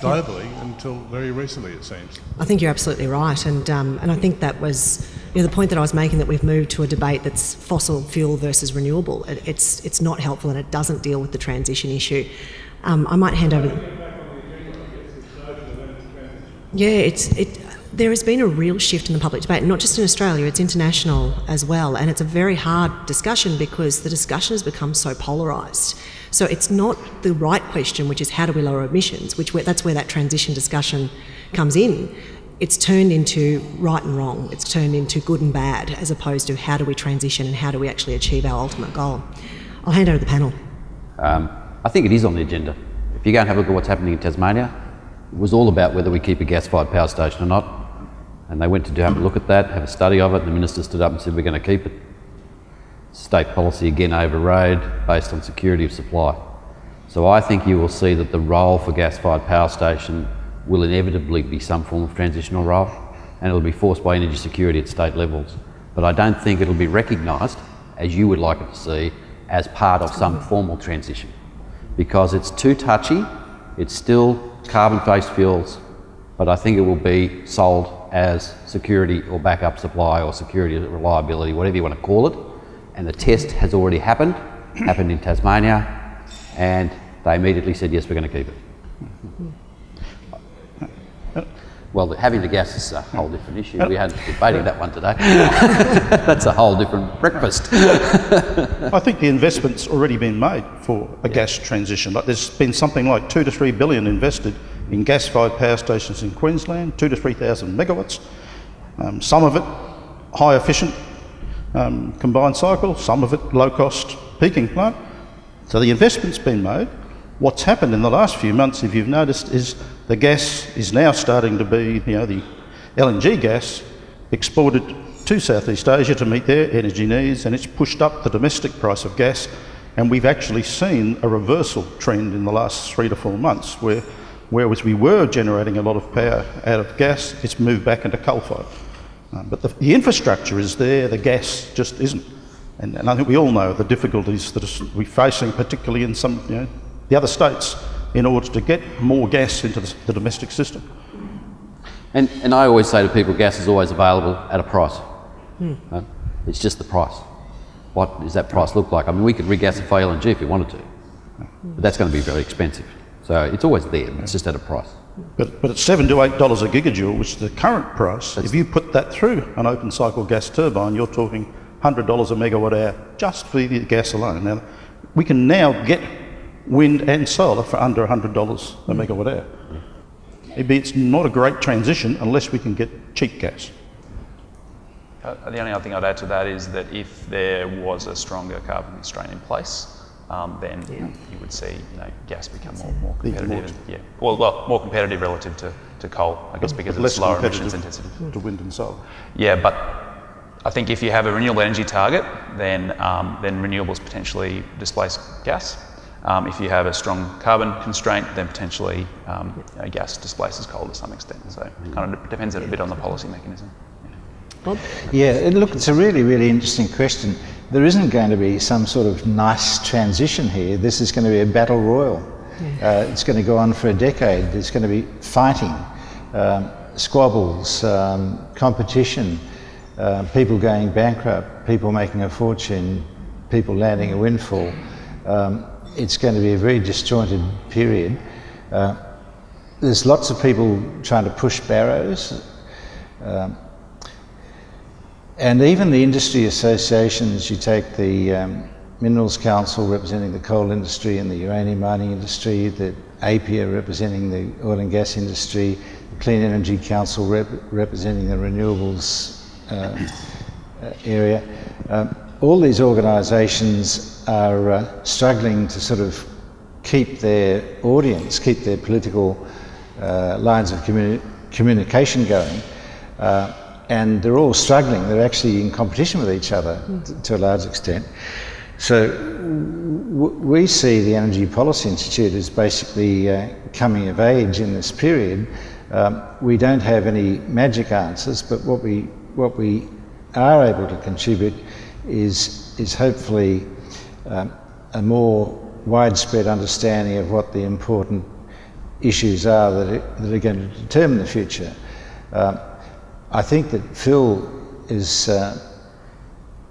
globally until very recently, it seems. I think you're absolutely right, and I think that was the point that I was making, that we've moved to a debate that's fossil fuel versus renewable. It's not helpful, and it doesn't deal with the transition issue. I might hand over. Yeah, there has been a real shift in the public debate, not just in Australia, it's international as well, and it's a very hard discussion because the discussion has become so polarised. So it's not the right question, which is how do we lower emissions, that's where that transition discussion comes in. It's turned into right and wrong, it's turned into good and bad, as opposed to how do we transition and how do we actually achieve our ultimate goal. I'll hand over to the panel. I think it is on the agenda. If you go and have a look at what's happening in Tasmania, it was all about whether we keep a gas-fired power station or not. And they went to have a look at that, have a study of it, and the minister stood up and said, we're going to keep it. State policy again overrode based on security of supply. So I think you will see that the role for gas-fired power station will inevitably be some form of transitional role, and it will be forced by energy security at state levels. But I don't think it will be recognised, as you would like it to see, as part of some formal transition. Because it's too touchy, it's still carbon-based fuels, but I think it will be sold as security or backup supply or security reliability, whatever you want to call it. And the test has already happened in Tasmania, and they immediately said, yes, we're going to keep it. Well, having the gas is a whole different issue. We had debating that one today. That's a whole different breakfast. I think the investment's already been made for a gas transition. Like there's been something like 2 to 3 billion invested in gas-fired power stations in Queensland, 2,000 to 3,000 megawatts. Some of it high efficient combined cycle, some of it low-cost peaking plant. So the investment's been made. What's happened in the last few months, if you've noticed, is the gas is now starting to be, the LNG gas exported to Southeast Asia to meet their energy needs, and it's pushed up the domestic price of gas. And we've actually seen a reversal trend in the last 3 to 4 months, whereas we were generating a lot of power out of gas, it's moved back into coal-fired. But the infrastructure is there, the gas just isn't. And I think we all know the difficulties that we're facing, particularly in some, the other states, in order to get more gas into the domestic system. And I always say to people, gas is always available at a price. Right? It's just the price. What does that price look like? I mean, we could regasify LNG if we wanted to, but that's going to be very expensive. So it's always there, it's just at a price. But it's $7 to $8 a gigajoule, which is the current price. If you put that through an open cycle gas turbine, you're talking $100 a megawatt hour just for the gas alone. Now, we can now get wind and solar for under $100 a megawatt hour. Maybe it's not a great transition unless we can get cheap gas. The only other thing I'd add to that is that if there was a stronger carbon constraint in place, then you would see gas become more competitive. More competitive relative to coal, I guess, because of its lower emissions intensity. To wind and solar. Yeah, but I think if you have a renewable energy target, then renewables potentially displace gas. If you have a strong carbon constraint, then potentially gas displaces coal to some extent. So it kind of depends a bit on the policy mechanism. Bob? Yeah, look, it's a really, really interesting question. There isn't going to be some sort of nice transition here. This is going to be a battle royal. It's going to go on for a decade. There's going to be fighting, squabbles, competition, people going bankrupt, people making a fortune, people landing a windfall. It's going to be a very disjointed period. There's lots of people trying to push barrows. And even the industry associations, you take the Minerals Council representing the coal industry and the uranium mining industry, the APIA representing the oil and gas industry, the Clean Energy Council representing the renewables area. All these organisations are struggling to sort of keep their audience, keep their political lines of communication going. And they're all struggling. They're actually in competition with each other to a large extent. So we see the Energy Policy Institute as basically coming of age in this period. We don't have any magic answers, but what we are able to contribute is hopefully a more widespread understanding of what the important issues are that are going to determine the future. I think that Phil is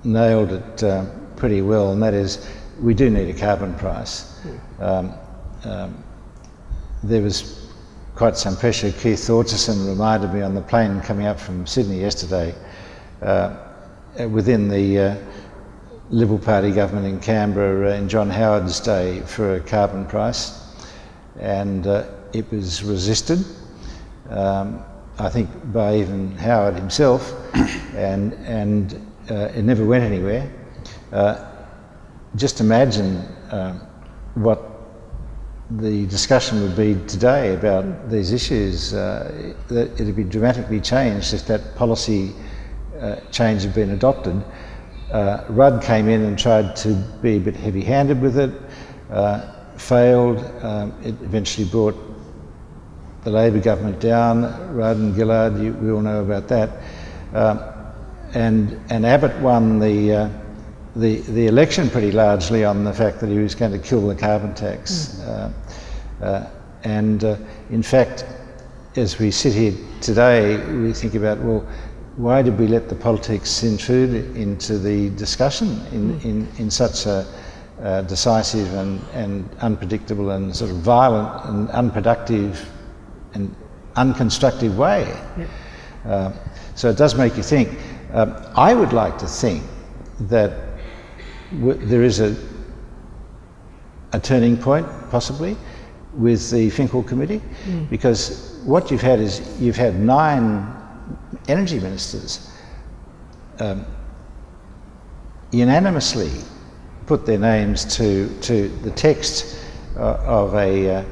nailed it pretty well, and that is we do need a carbon price. There was quite some pressure. Keith Richardson reminded me on the plane coming up from Sydney yesterday, within the Liberal Party government in Canberra in John Howard's day for a carbon price, and it was resisted. I think by even Howard himself, and it never went anywhere. Just imagine what the discussion would be today about these issues. That it would be dramatically changed if that policy change had been adopted. Rudd came in and tried to be a bit heavy-handed with it, failed. It eventually brought the Labor government down. Rudd and Gillard, we all know about that. And Abbott won the election pretty largely on the fact that he was going to kill the carbon tax. In fact, as we sit here today, we think about, well, why did we let the politics intrude into the discussion in such a decisive and unpredictable and sort of violent and unproductive and unconstructive way? So it does make you think. I would like to think that there is a turning point, possibly, with the Finkel Committee, because what you've had is you've had 9 energy ministers unanimously put their names to the text of a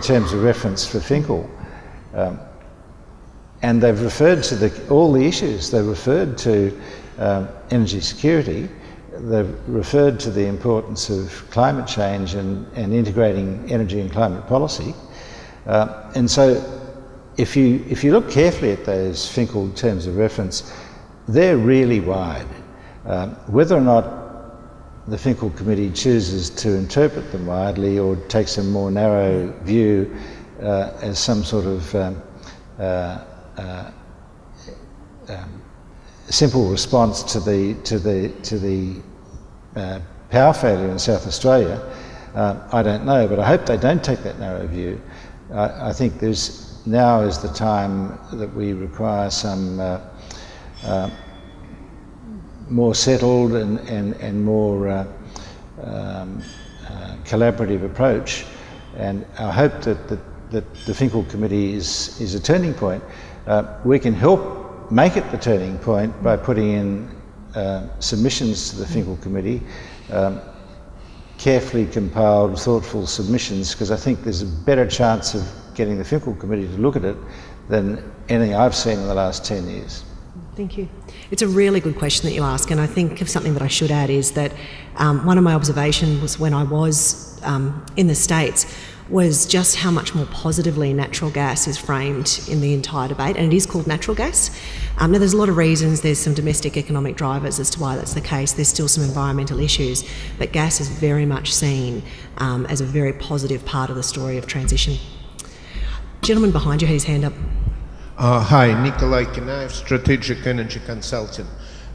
terms of reference for Finkel, and they've referred to all the issues. They've referred to energy security. They've referred to the importance of climate change and integrating energy and climate policy. And so, if you look carefully at those Finkel terms of reference, they're really wide. Whether or not the Finkel Committee chooses to interpret them widely or takes a more narrow view as some sort of simple response to the power failure in South Australia, I don't know, but I hope they don't take that narrow view. I think now is the time that we require some more settled and more collaborative approach, and I hope that the Finkel Committee is a turning point. We can help make it the turning point by putting in submissions to the Finkel Committee, carefully compiled, thoughtful submissions, because I think there's a better chance of getting the Finkel Committee to look at it than anything I've seen in the last 10 years. Thank you. It's a really good question that you ask, and I think something that I should add is that one of my observations was when I was in the States was just how much more positively natural gas is framed in the entire debate, and it is called natural gas. Now, there's a lot of reasons. There's some domestic economic drivers as to why that's the case. There's still some environmental issues, but gas is very much seen as a very positive part of the story of transition. Gentleman behind you had his hand up. Hi, Nikolai Kinaev, Strategic Energy Consulting.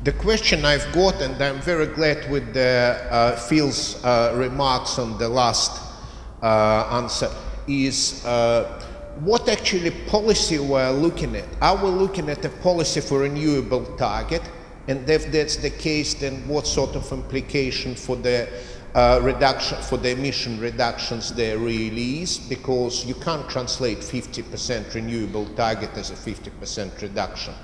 The question I've got, and I'm very glad with Phil's remarks on the last answer, is what actually policy we're looking at. Are we looking at a policy for renewable target? And if that's the case, then what sort of implication for the reduction, for the emission reductions there really is? Because you can't translate 50% renewable target as a 50% reduction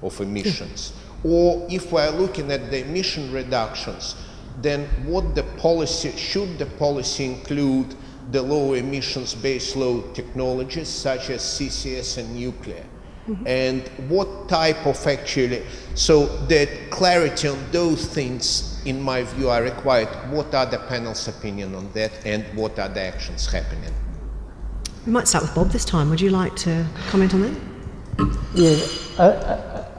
of emissions. Or if we're looking at the emission reductions, then what the policy, should the policy include the low emissions base load technologies such as CCS and nuclear? And what type of actually, so that clarity on those things, in my view, are required. What are the panel's opinion on that, and what are the actions happening? We might start with Bob this time. Would you like to comment on that? Yeah,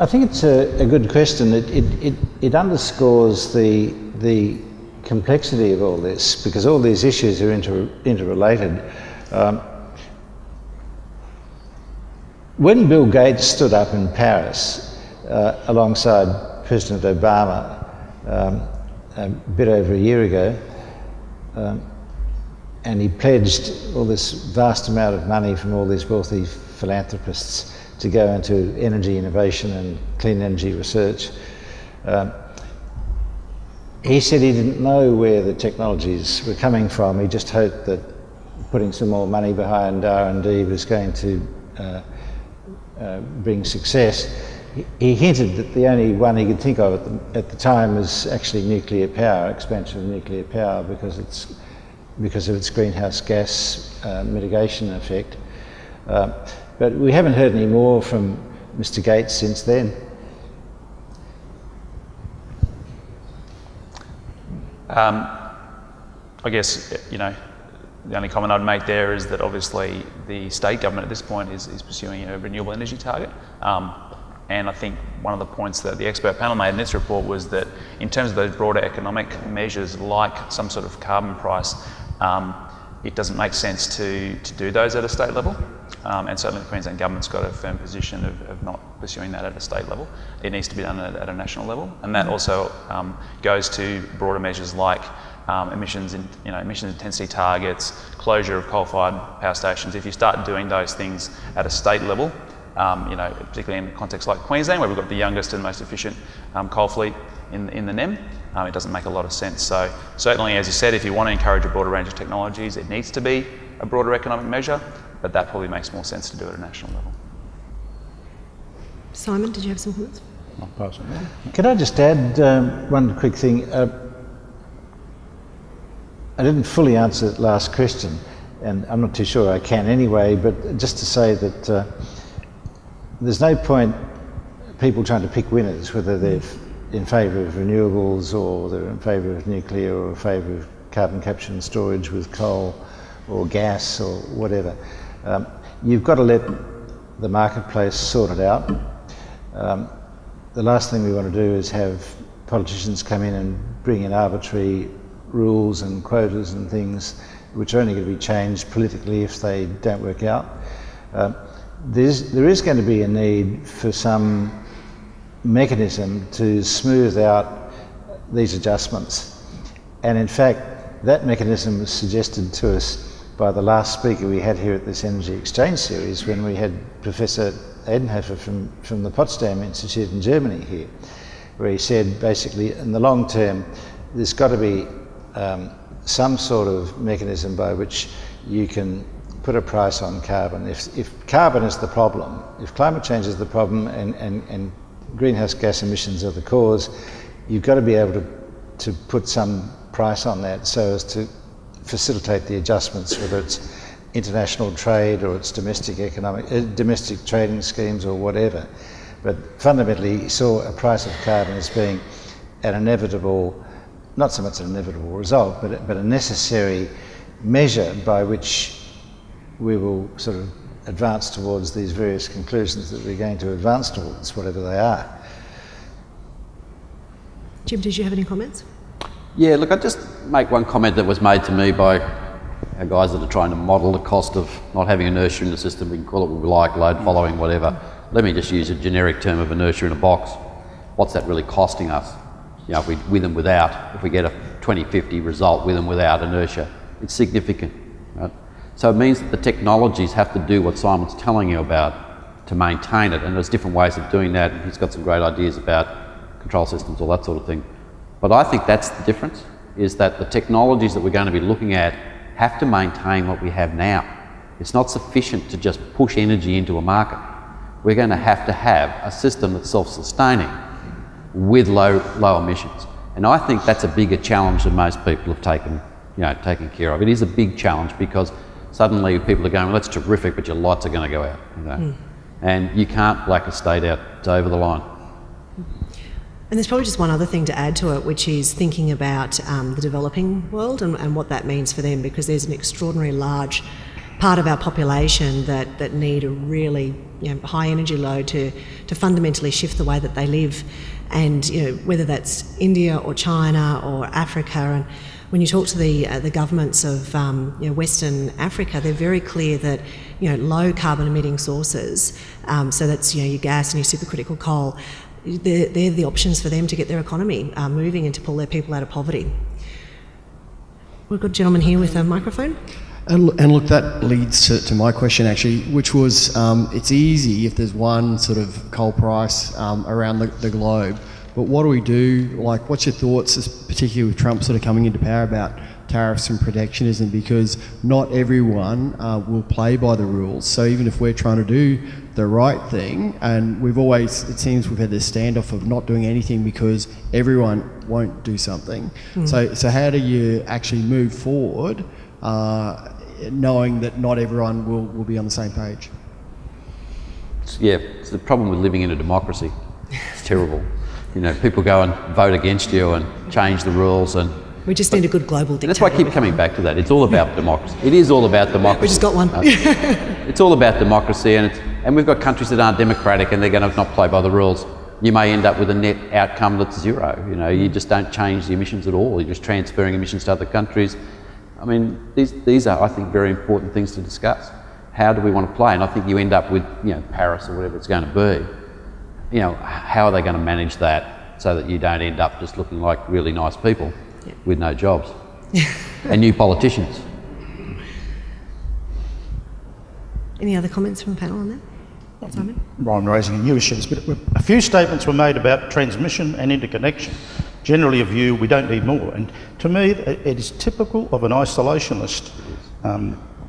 I think it's a good question. It underscores the complexity of all this, because all these issues are interrelated. When Bill Gates stood up in Paris alongside President Obama a bit over a year ago, and he pledged all this vast amount of money from all these wealthy philanthropists to go into energy innovation and clean energy research, he said he didn't know where the technologies were coming from. He just hoped that putting some more money behind R&D was going to bring success. He hinted that the only one he could think of at the time was actually nuclear power, expansion of nuclear power, because of its greenhouse gas mitigation effect. But we haven't heard any more from Mr. Gates since then. I guess, the only comment I'd make there is that obviously the state government at this point is pursuing a renewable energy target. And I think one of the points that the expert panel made in its report was that in terms of those broader economic measures like some sort of carbon price, it doesn't make sense to do those at a state level. And certainly the Queensland government's got a firm position of not pursuing that at a state level. It needs to be done at a national level. And that also goes to broader measures like emissions intensity targets, closure of coal-fired power stations. If you start doing those things at a state level, particularly in a context like Queensland, where we've got the youngest and most efficient coal fleet in the NEM, it doesn't make a lot of sense. So certainly, as you said, if you want to encourage a broader range of technologies, it needs to be a broader economic measure, but that probably makes more sense to do it at a national level. Simon, did you have some comments? I'll pass on that. Can I just add one quick thing? I didn't fully answer that last question, and I'm not too sure I can anyway, but just to say that there's no point people trying to pick winners, whether they're in favour of renewables or they're in favour of nuclear or in favour of carbon capture and storage with coal or gas or whatever. You've got to let the marketplace sort it out. The last thing we want to do is have politicians come in and bring in arbitrary rules and quotas and things which are only going to be changed politically if they don't work out. There is going to be a need for some mechanism to smooth out these adjustments. And in fact, that mechanism was suggested to us by the last speaker we had here at this Energy Exchange Series, when we had Professor Edenhofer from the Potsdam Institute in Germany here, where he said basically in the long term there's got to be some sort of mechanism by which you can put a price on carbon. If carbon is the problem, if climate change is the problem and greenhouse gas emissions are the cause, you've got to be able to put some price on that so as to facilitate the adjustments, whether it's international trade or it's domestic trading schemes or whatever. But fundamentally, he saw a price of carbon as being an inevitable, not so much an inevitable result, but a necessary measure by which we will sort of advance towards these various conclusions that we're going to advance towards, whatever they are. Jim, did you have any comments? Yeah, look, I'd just make one comment that was made to me by our guys that are trying to model the cost of not having inertia in the system. We can call it what we like, load following, whatever. Let me just use a generic term of inertia in a box. What's that really costing us? You know, if we, with and without, if we get a 2050 result with and without inertia, it's significant. Right? So it means that the technologies have to do what Simon's telling you about to maintain it, and there's different ways of doing that, and he's got some great ideas about control systems, all that sort of thing. But I think that's the difference, is that the technologies that we're going to be looking at have to maintain what we have now. It's not sufficient to just push energy into a market. We're going to have a system that's self-sustaining with low emissions. And I think that's a bigger challenge than most people have taken care of. It is a big challenge because suddenly people are going, well, that's terrific, but your lights are going to go out. You know? And you can't black a state out. It's over the line. And there's probably just one other thing to add to it, which is thinking about the developing world and what that means for them, because there's an extraordinarily large part of our population that need a really high energy load to fundamentally shift the way that they live. And whether that's India or China or Africa, and when you talk to the governments of Western Africa, they're very clear that low carbon emitting sources, so that's your gas and your supercritical coal, they're the options for them to get their economy moving and to pull their people out of poverty. We've got a gentleman here with a microphone. And look, that leads to my question actually, which was, it's easy if there's one sort of coal price around the globe, but what do we do? Like, what's your thoughts, particularly with Trump sort of coming into power, about tariffs and protectionism? Because not everyone will play by the rules. So even if we're trying to do the right thing, and it seems we've had this standoff of not doing anything because everyone won't do something. So how do you actually move forward knowing that not everyone will be on the same page? It's the problem with living in a democracy. It's terrible. People go and vote against you and change the rules, and we just need a good global dictator. That's why I keep coming back to that. It's all about democracy. It is all about democracy. We just got one. It's all about democracy, and we've got countries that aren't democratic and they're going to not play by the rules. You may end up with a net outcome that's zero. You just don't change the emissions at all. You're just transferring emissions to other countries. I mean, these are, I think, very important things to discuss. How do we want to play? And I think you end up with, Paris or whatever it's going to be. How are they going to manage that so that you don't end up just looking like really nice people with no jobs and new politicians? Any other comments from the panel on that? Simon? I'm raising new issues, but a few statements were made about transmission and interconnection. Generally a view we don't need more, and to me it is typical of an isolationist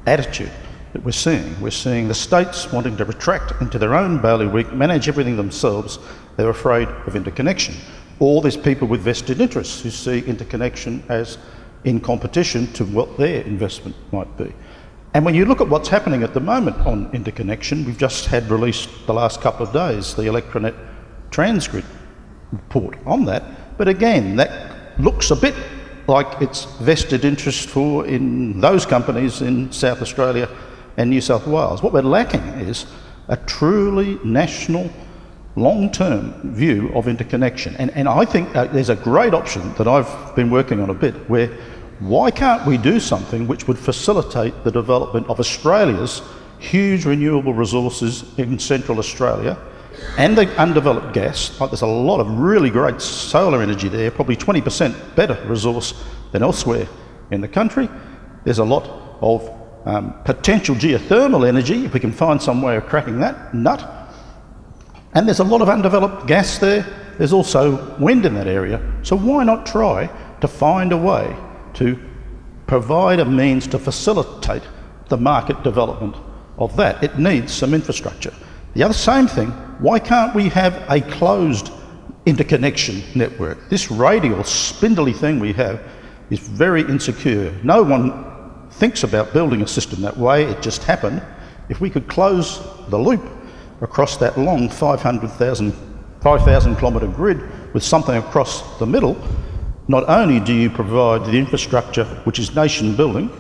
attitude that we're seeing. We're seeing the states wanting to retract into their own bailiwick, manage everything themselves. They're afraid of interconnection. Or there's people with vested interests who see interconnection as in competition to what their investment might be. And when you look at what's happening at the moment on interconnection, we've just had released the last couple of days the Electronet Transgrid report on that. But again, that looks a bit like it's vested interest in those companies in South Australia and New South Wales. What we're lacking is a truly national, long-term view of interconnection. And I think there's a great option that I've been working on a bit, where why can't we do something which would facilitate the development of Australia's huge renewable resources in Central Australia and the undeveloped gas? Like, there's a lot of really great solar energy there, probably 20% better resource than elsewhere in the country. There's a lot of potential geothermal energy, if we can find some way of cracking that nut. And there's a lot of undeveloped gas there. There's also wind in that area. So why not try to find a way to provide a means to facilitate the market development of that? It needs some infrastructure. The other same thing, why can't we have a closed interconnection network? This radial, spindly thing we have is very insecure. No one thinks about building a system that way. It just happened. If we could close the loop across that long 5,000 kilometre grid with something across the middle, not only do you provide the infrastructure which is nation building,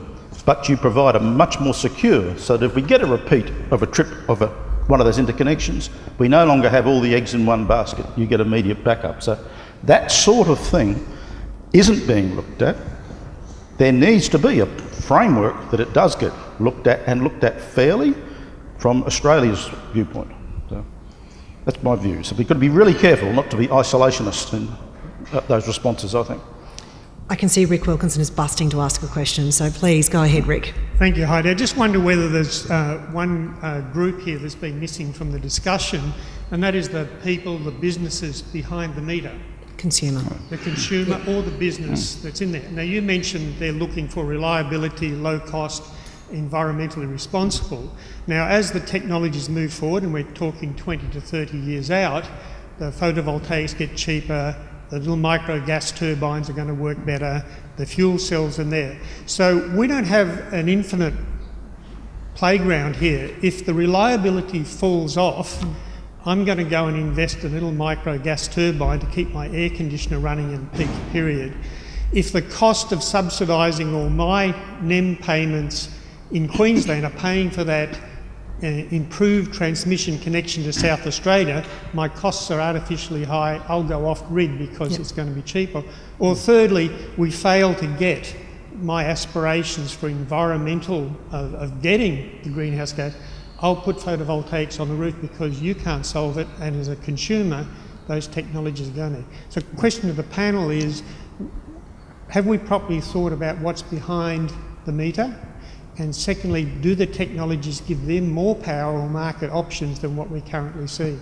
but you provide a much more secure, so that if we get a repeat of a trip of one of those interconnections, we no longer have all the eggs in one basket. You get immediate backup. So that sort of thing isn't being looked at. There needs to be a framework that it does get looked at, and looked at fairly from Australia's viewpoint. So that's my view. So we've got to be really careful not to be isolationist in those responses, I think. I can see Rick Wilkinson is busting to ask a question, so please go ahead, Rick. Thank you, Heidi. I just wonder whether there's one group here that's been missing from the discussion, and that is the people, the businesses behind the meter. Consumer. The consumer or the business that's in there. Now, you mentioned they're looking for reliability, low cost, environmentally responsible. Now, as the technologies move forward, and we're talking 20 to 30 years out, the photovoltaics get cheaper, the little micro gas turbines are going to work better, the fuel cells are there. So we don't have an infinite playground here. If the reliability falls off, I'm going to go and invest a little micro gas turbine to keep my air conditioner running in peak period. If the cost of subsidising all my NEM payments in Queensland are paying for that improved transmission connection to South Australia, my costs are artificially high, I'll go off grid because it's going to be cheaper. Or thirdly, we fail to get my aspirations for environmental, of getting the greenhouse gas, I'll put photovoltaics on the roof because you can't solve it, and as a consumer, those technologies are going to. So the question to the panel is, have we properly thought about what's behind the meter? And secondly, do the technologies give them more power or market options than what we currently see?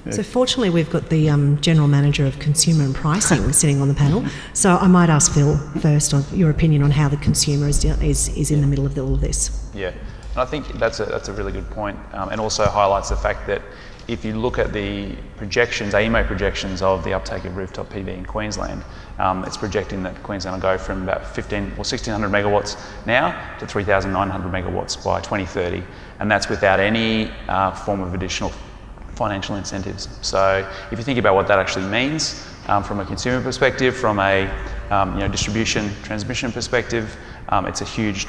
So fortunately, we've got the General Manager of Consumer and Pricing sitting on the panel. So I might ask Phil first on your opinion on how the consumer is in the middle of all of this. Yeah, and I think that's a really good point, and also highlights the fact that if you look at the projections, AEMO projections of the uptake of rooftop PV in Queensland, it's projecting that Queensland will go from about 1,600 megawatts now to 3,900 megawatts by 2030, and that's without any form of additional financial incentives. So if you think about what that actually means from a consumer perspective, from a distribution, transmission perspective, it's a huge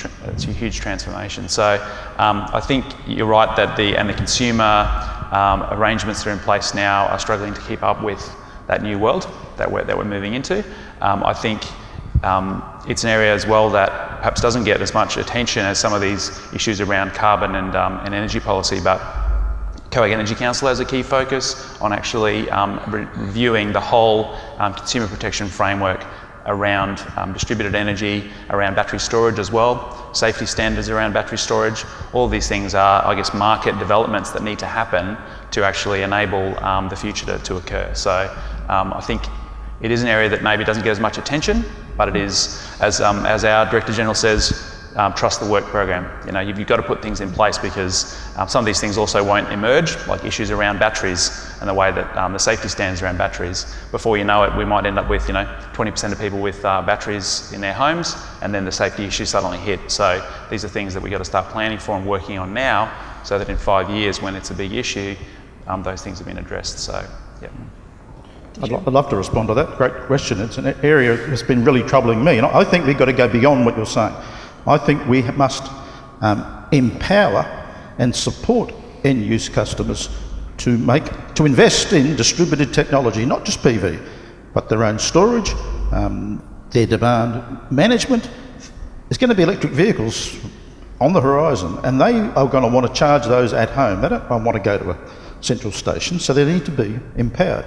transformation. So I think you're right that the consumer arrangements that are in place now are struggling to keep up with that new world that we're moving into. I think it's an area as well that perhaps doesn't get as much attention as some of these issues around carbon and energy policy, but COAG Energy Council has a key focus on actually reviewing the whole consumer protection framework around distributed energy, around battery storage as well, safety standards around battery storage. All of these things are, I guess, market developments that need to happen to actually enable the future to occur. So I think it is an area that maybe doesn't get as much attention, but it is, as our Director General says, trust the work program. You've got to put things in place because some of these things also won't emerge, like issues around batteries and the way that the safety standards around batteries. Before you know it, we might end up with 20% of people with batteries in their homes, and then the safety issues suddenly hit. So these are things that we've got to start planning for and working on now, so that in 5 years, when it's a big issue, those things have been addressed. So, yeah. I'd love to respond to that. Great question. It's an area that's been really troubling me, and I think we've got to go beyond what you're saying. I think we must empower and support end-use customers to invest in distributed technology, not just PV, but their own storage, their demand management. There's going to be electric vehicles on the horizon, and they are going to want to charge those at home. They don't want to go to a central station, so they need to be empowered.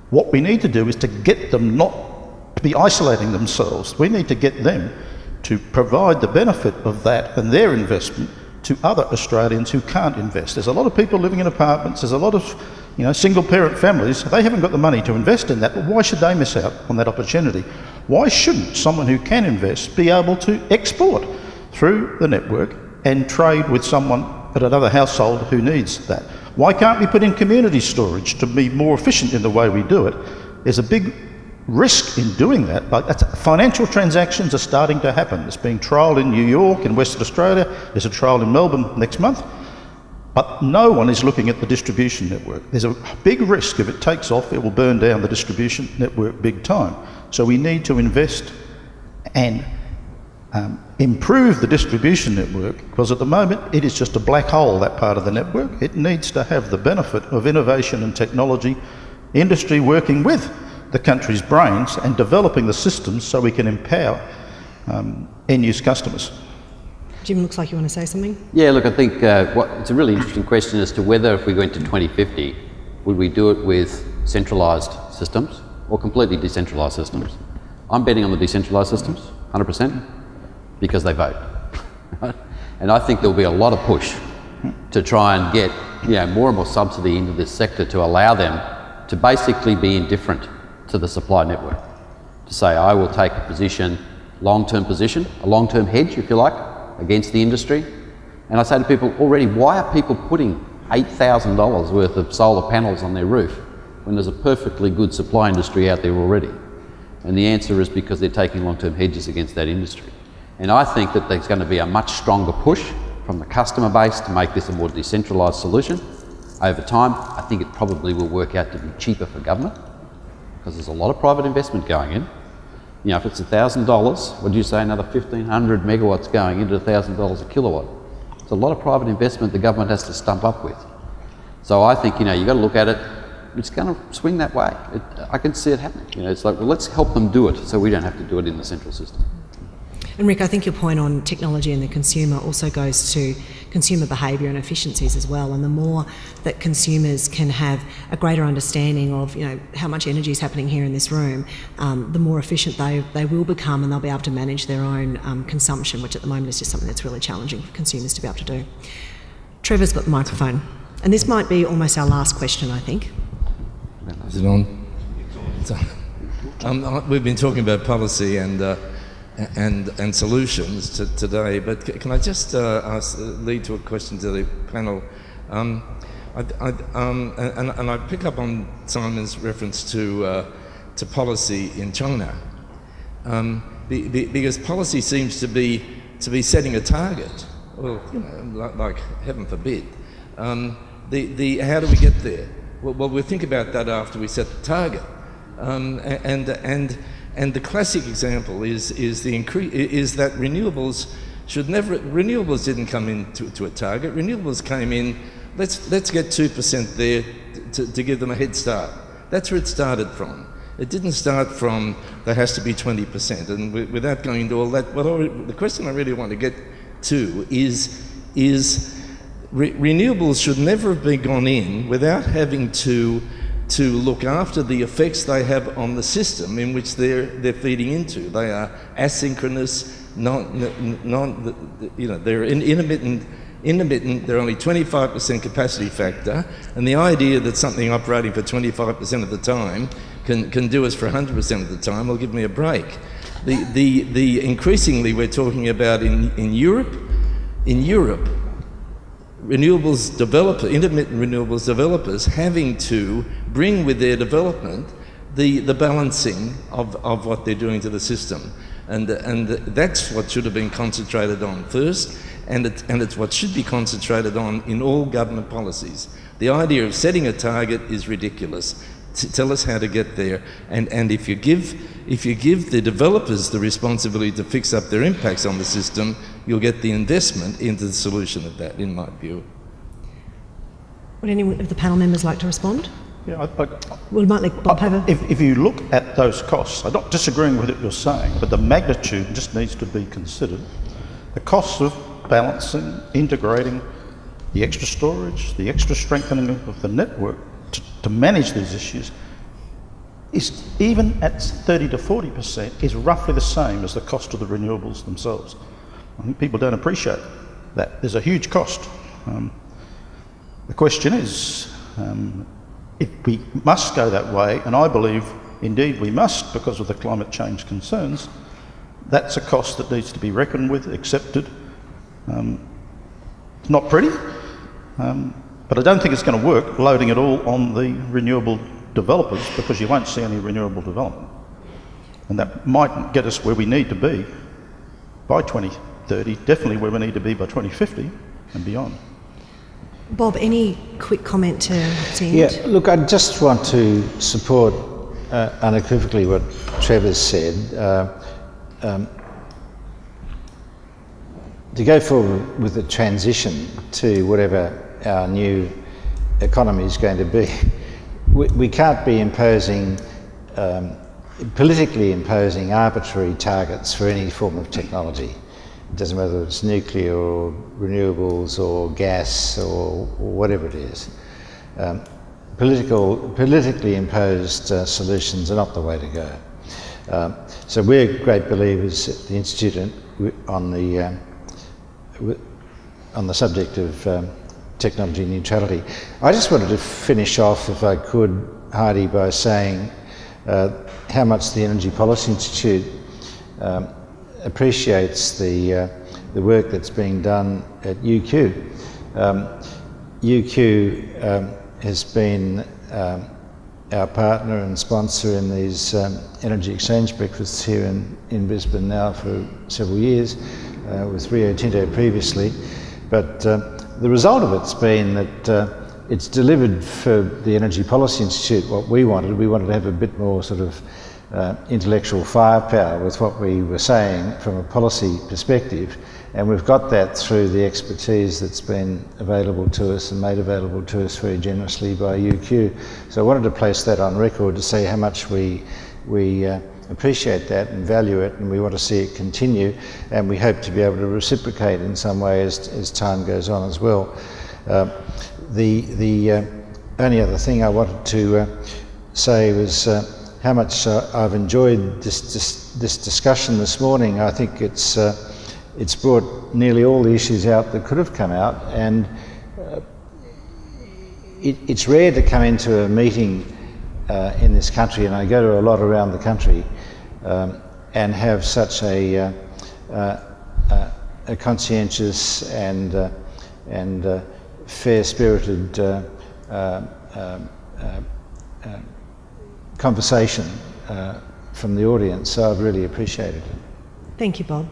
What we need to do is to get them not to be isolating themselves. We need to get them to provide the benefit of that and their investment to other Australians who can't invest. There's a lot of people living in apartments, there's a lot of single parent families, they haven't got the money to invest in that, but why should they miss out on that opportunity? Why shouldn't someone who can invest be able to export through the network and trade with someone at another household who needs that? Why can't we put in community storage to be more efficient in the way we do it? There's a big risk in doing that, but financial transactions are starting to happen. It's being trialled in New York and Western Australia. There's a trial in Melbourne next month. But no one is looking at the distribution network. There's a big risk if it takes off, it will burn down the distribution network big time. So we need to invest and improve the distribution network, because at the moment it is just a black hole, that part of the network. It needs to have the benefit of innovation and technology, industry working with the country's brains and developing the systems so we can empower end-use customers. Jim, looks like you want to say something? Yeah, look, I think it's a really interesting question as to whether if we went to 2050, would we do it with centralised systems or completely decentralised systems? I'm betting on the decentralised systems, 100%, because they vote. And I think there'll be a lot of push to try and get more and more subsidy into this sector to allow them to basically be indifferent to the supply network. To say, I will take a position, long-term position, a long-term hedge, if you like, against the industry. And I say to people already, why are people putting $8,000 worth of solar panels on their roof when there's a perfectly good supply industry out there already? And the answer is because they're taking long-term hedges against that industry. And I think that there's going to be a much stronger push from the customer base to make this a more decentralised solution. Over time, I think it probably will work out to be cheaper for government because there's a lot of private investment going in. If it's $1,000, what do you say, another 1,500 megawatts going into $1,000 a kilowatt? It's a lot of private investment the government has to stump up with. So I think, you've got to look at it, it's going to swing that way. I can see it happening. It's like, well, let's help them do it so we don't have to do it in the central system. And Rick, I think your point on technology and the consumer also goes to consumer behaviour and efficiencies as well. And the more that consumers can have a greater understanding of, how much energy is happening here in this room, the more efficient they will become, and they'll be able to manage their own consumption, which at the moment is just something that's really challenging for consumers to be able to do. Trevor's got the microphone. And this might be almost our last question, I think. Is it on? It's on. We've been talking about policy and solutions today, but can I just lead to a question to the panel? I pick up on Simon's reference to policy in China, because policy seems to be setting a target. Well, like heaven forbid. How do we get there? Well, we'll think about that after we set the target. And the classic example is that renewables didn't come into a target. Renewables came in. Let's get 2% there to give them a head start. That's where it started from. It didn't start from there has to be 20%. And without going into all that, the question I really want to get to is renewables should never have been gone in without having to look after the effects they have on the system in which they're feeding into. They are asynchronous, they're intermittent, they're only 25% capacity factor, and the idea that something operating for 25% of the time can do us for 100% of the time will give me a break. The increasingly we're talking about in Europe, intermittent renewables developers having to bring with their development the balancing of what they're doing to the system. And that's what should have been concentrated on first, and it's what should be concentrated on in all government policies. The idea of setting a target is ridiculous. Tell us how to get there, and if you give the developers the responsibility to fix up their impacts on the system, you'll get the investment into the solution of that, in my view. Would any of the panel members like to respond? Yeah, We might let Bob have a... If you look at those costs, I'm not disagreeing with what you're saying, but the magnitude just needs to be considered. The costs of balancing, integrating the extra storage, the extra strengthening of the network to manage these issues is, even at 30 to 40%, is roughly the same as the cost of the renewables themselves. I think people don't appreciate that. There's a huge cost. The question is, if we must go that way, and I believe indeed we must because of the climate change concerns, that's a cost that needs to be reckoned with, accepted. It's not pretty, but I don't think it's going to work loading it all on the renewable developers, because you won't see any renewable development. And that might get us where we need to be by 2030, definitely where we need to be by 2050 and beyond. Bob, any quick comment to end? Yeah, look, I just want to support unequivocally what Trevor's said. to go forward with the transition to whatever our new economy is going to be, we can't be politically imposing arbitrary targets for any form of technology. It doesn't matter whether it's nuclear or renewables or gas or whatever it is. Politically imposed solutions are not the way to go. So we're great believers at the Institute on the subject of technology neutrality. I just wanted to finish off, if I could, Heidi, by saying how much the Energy Policy Institute appreciates the work that's being done at UQ. UQ has been our partner and sponsor in these energy exchange breakfasts here in Brisbane now for several years, with Rio Tinto previously. But the result of it's been that it's delivered for the Energy Policy Institute what we wanted. We wanted to have a bit more sort of intellectual firepower with what we were saying from a policy perspective, and we've got that through the expertise that's been available to us and made available to us very generously by UQ. So I wanted to place that on record to say how much we appreciate that and value it, and we want to see it continue, and we hope to be able to reciprocate in some way as time goes on as well. The only other thing I wanted to say was how much I've enjoyed this discussion this morning. I think it's brought nearly all the issues out that could have come out, and it's rare to come into a meeting in this country, and I go to a lot around the country, and have such a conscientious and fair-spirited conversation from the audience, so I've really appreciated it. Thank you, Bob.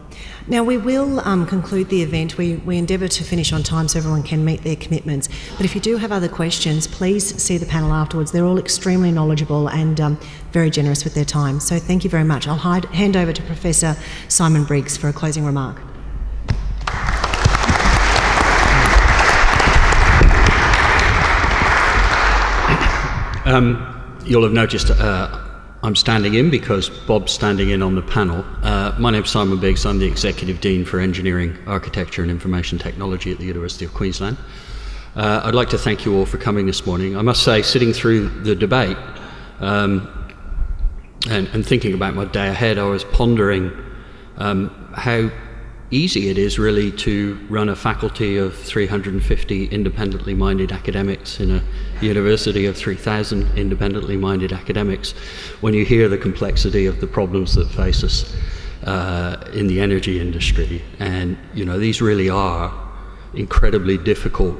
Now, we will conclude the event. We endeavour to finish on time so everyone can meet their commitments. But if you do have other questions, please see the panel afterwards. They're all extremely knowledgeable and very generous with their time. So thank you very much. I'll hand over to Professor Simon Briggs for a closing remark. You'll have noticed I'm standing in because Bob's standing in on the panel. My name's Simon Briggs. I'm the Executive Dean for Engineering, Architecture and Information Technology at the University of Queensland. I'd like to thank you all for coming this morning. I must say, sitting through the debate and thinking about my day ahead, I was pondering how easy it is really to run a faculty of 350 independently minded academics in a university of 3,000 independently minded academics when you hear the complexity of the problems that face us in the energy industry. And you know, these really are incredibly difficult,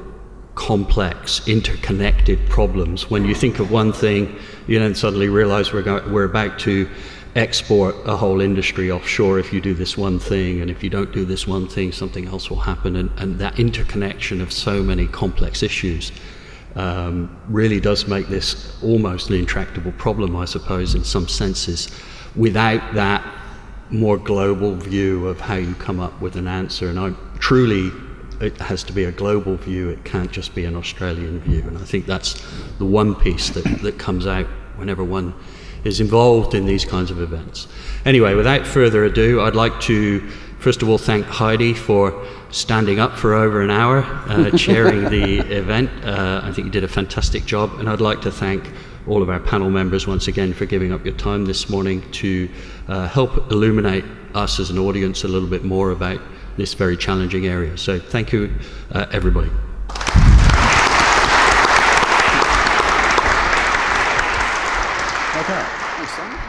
complex, interconnected problems. When you think of one thing, you then suddenly realize we're about to export a whole industry offshore if you do this one thing, and if you don't do this one thing, something else will happen. And that interconnection of so many complex issues really does make this almost an intractable problem, I suppose, in some senses, without that more global view of how you come up with an answer. And it has to be a global view. It can't just be an Australian view. And I think that's the one piece that comes out whenever one is involved in these kinds of events. Anyway, without further ado, I'd like to first of all thank Heidi for standing up for over an hour, chairing the event. I think you did a fantastic job, and I'd like to thank all of our panel members once again for giving up your time this morning to help illuminate us as an audience a little bit more about this very challenging area. So thank you, everybody. Okay, thanks, Simon.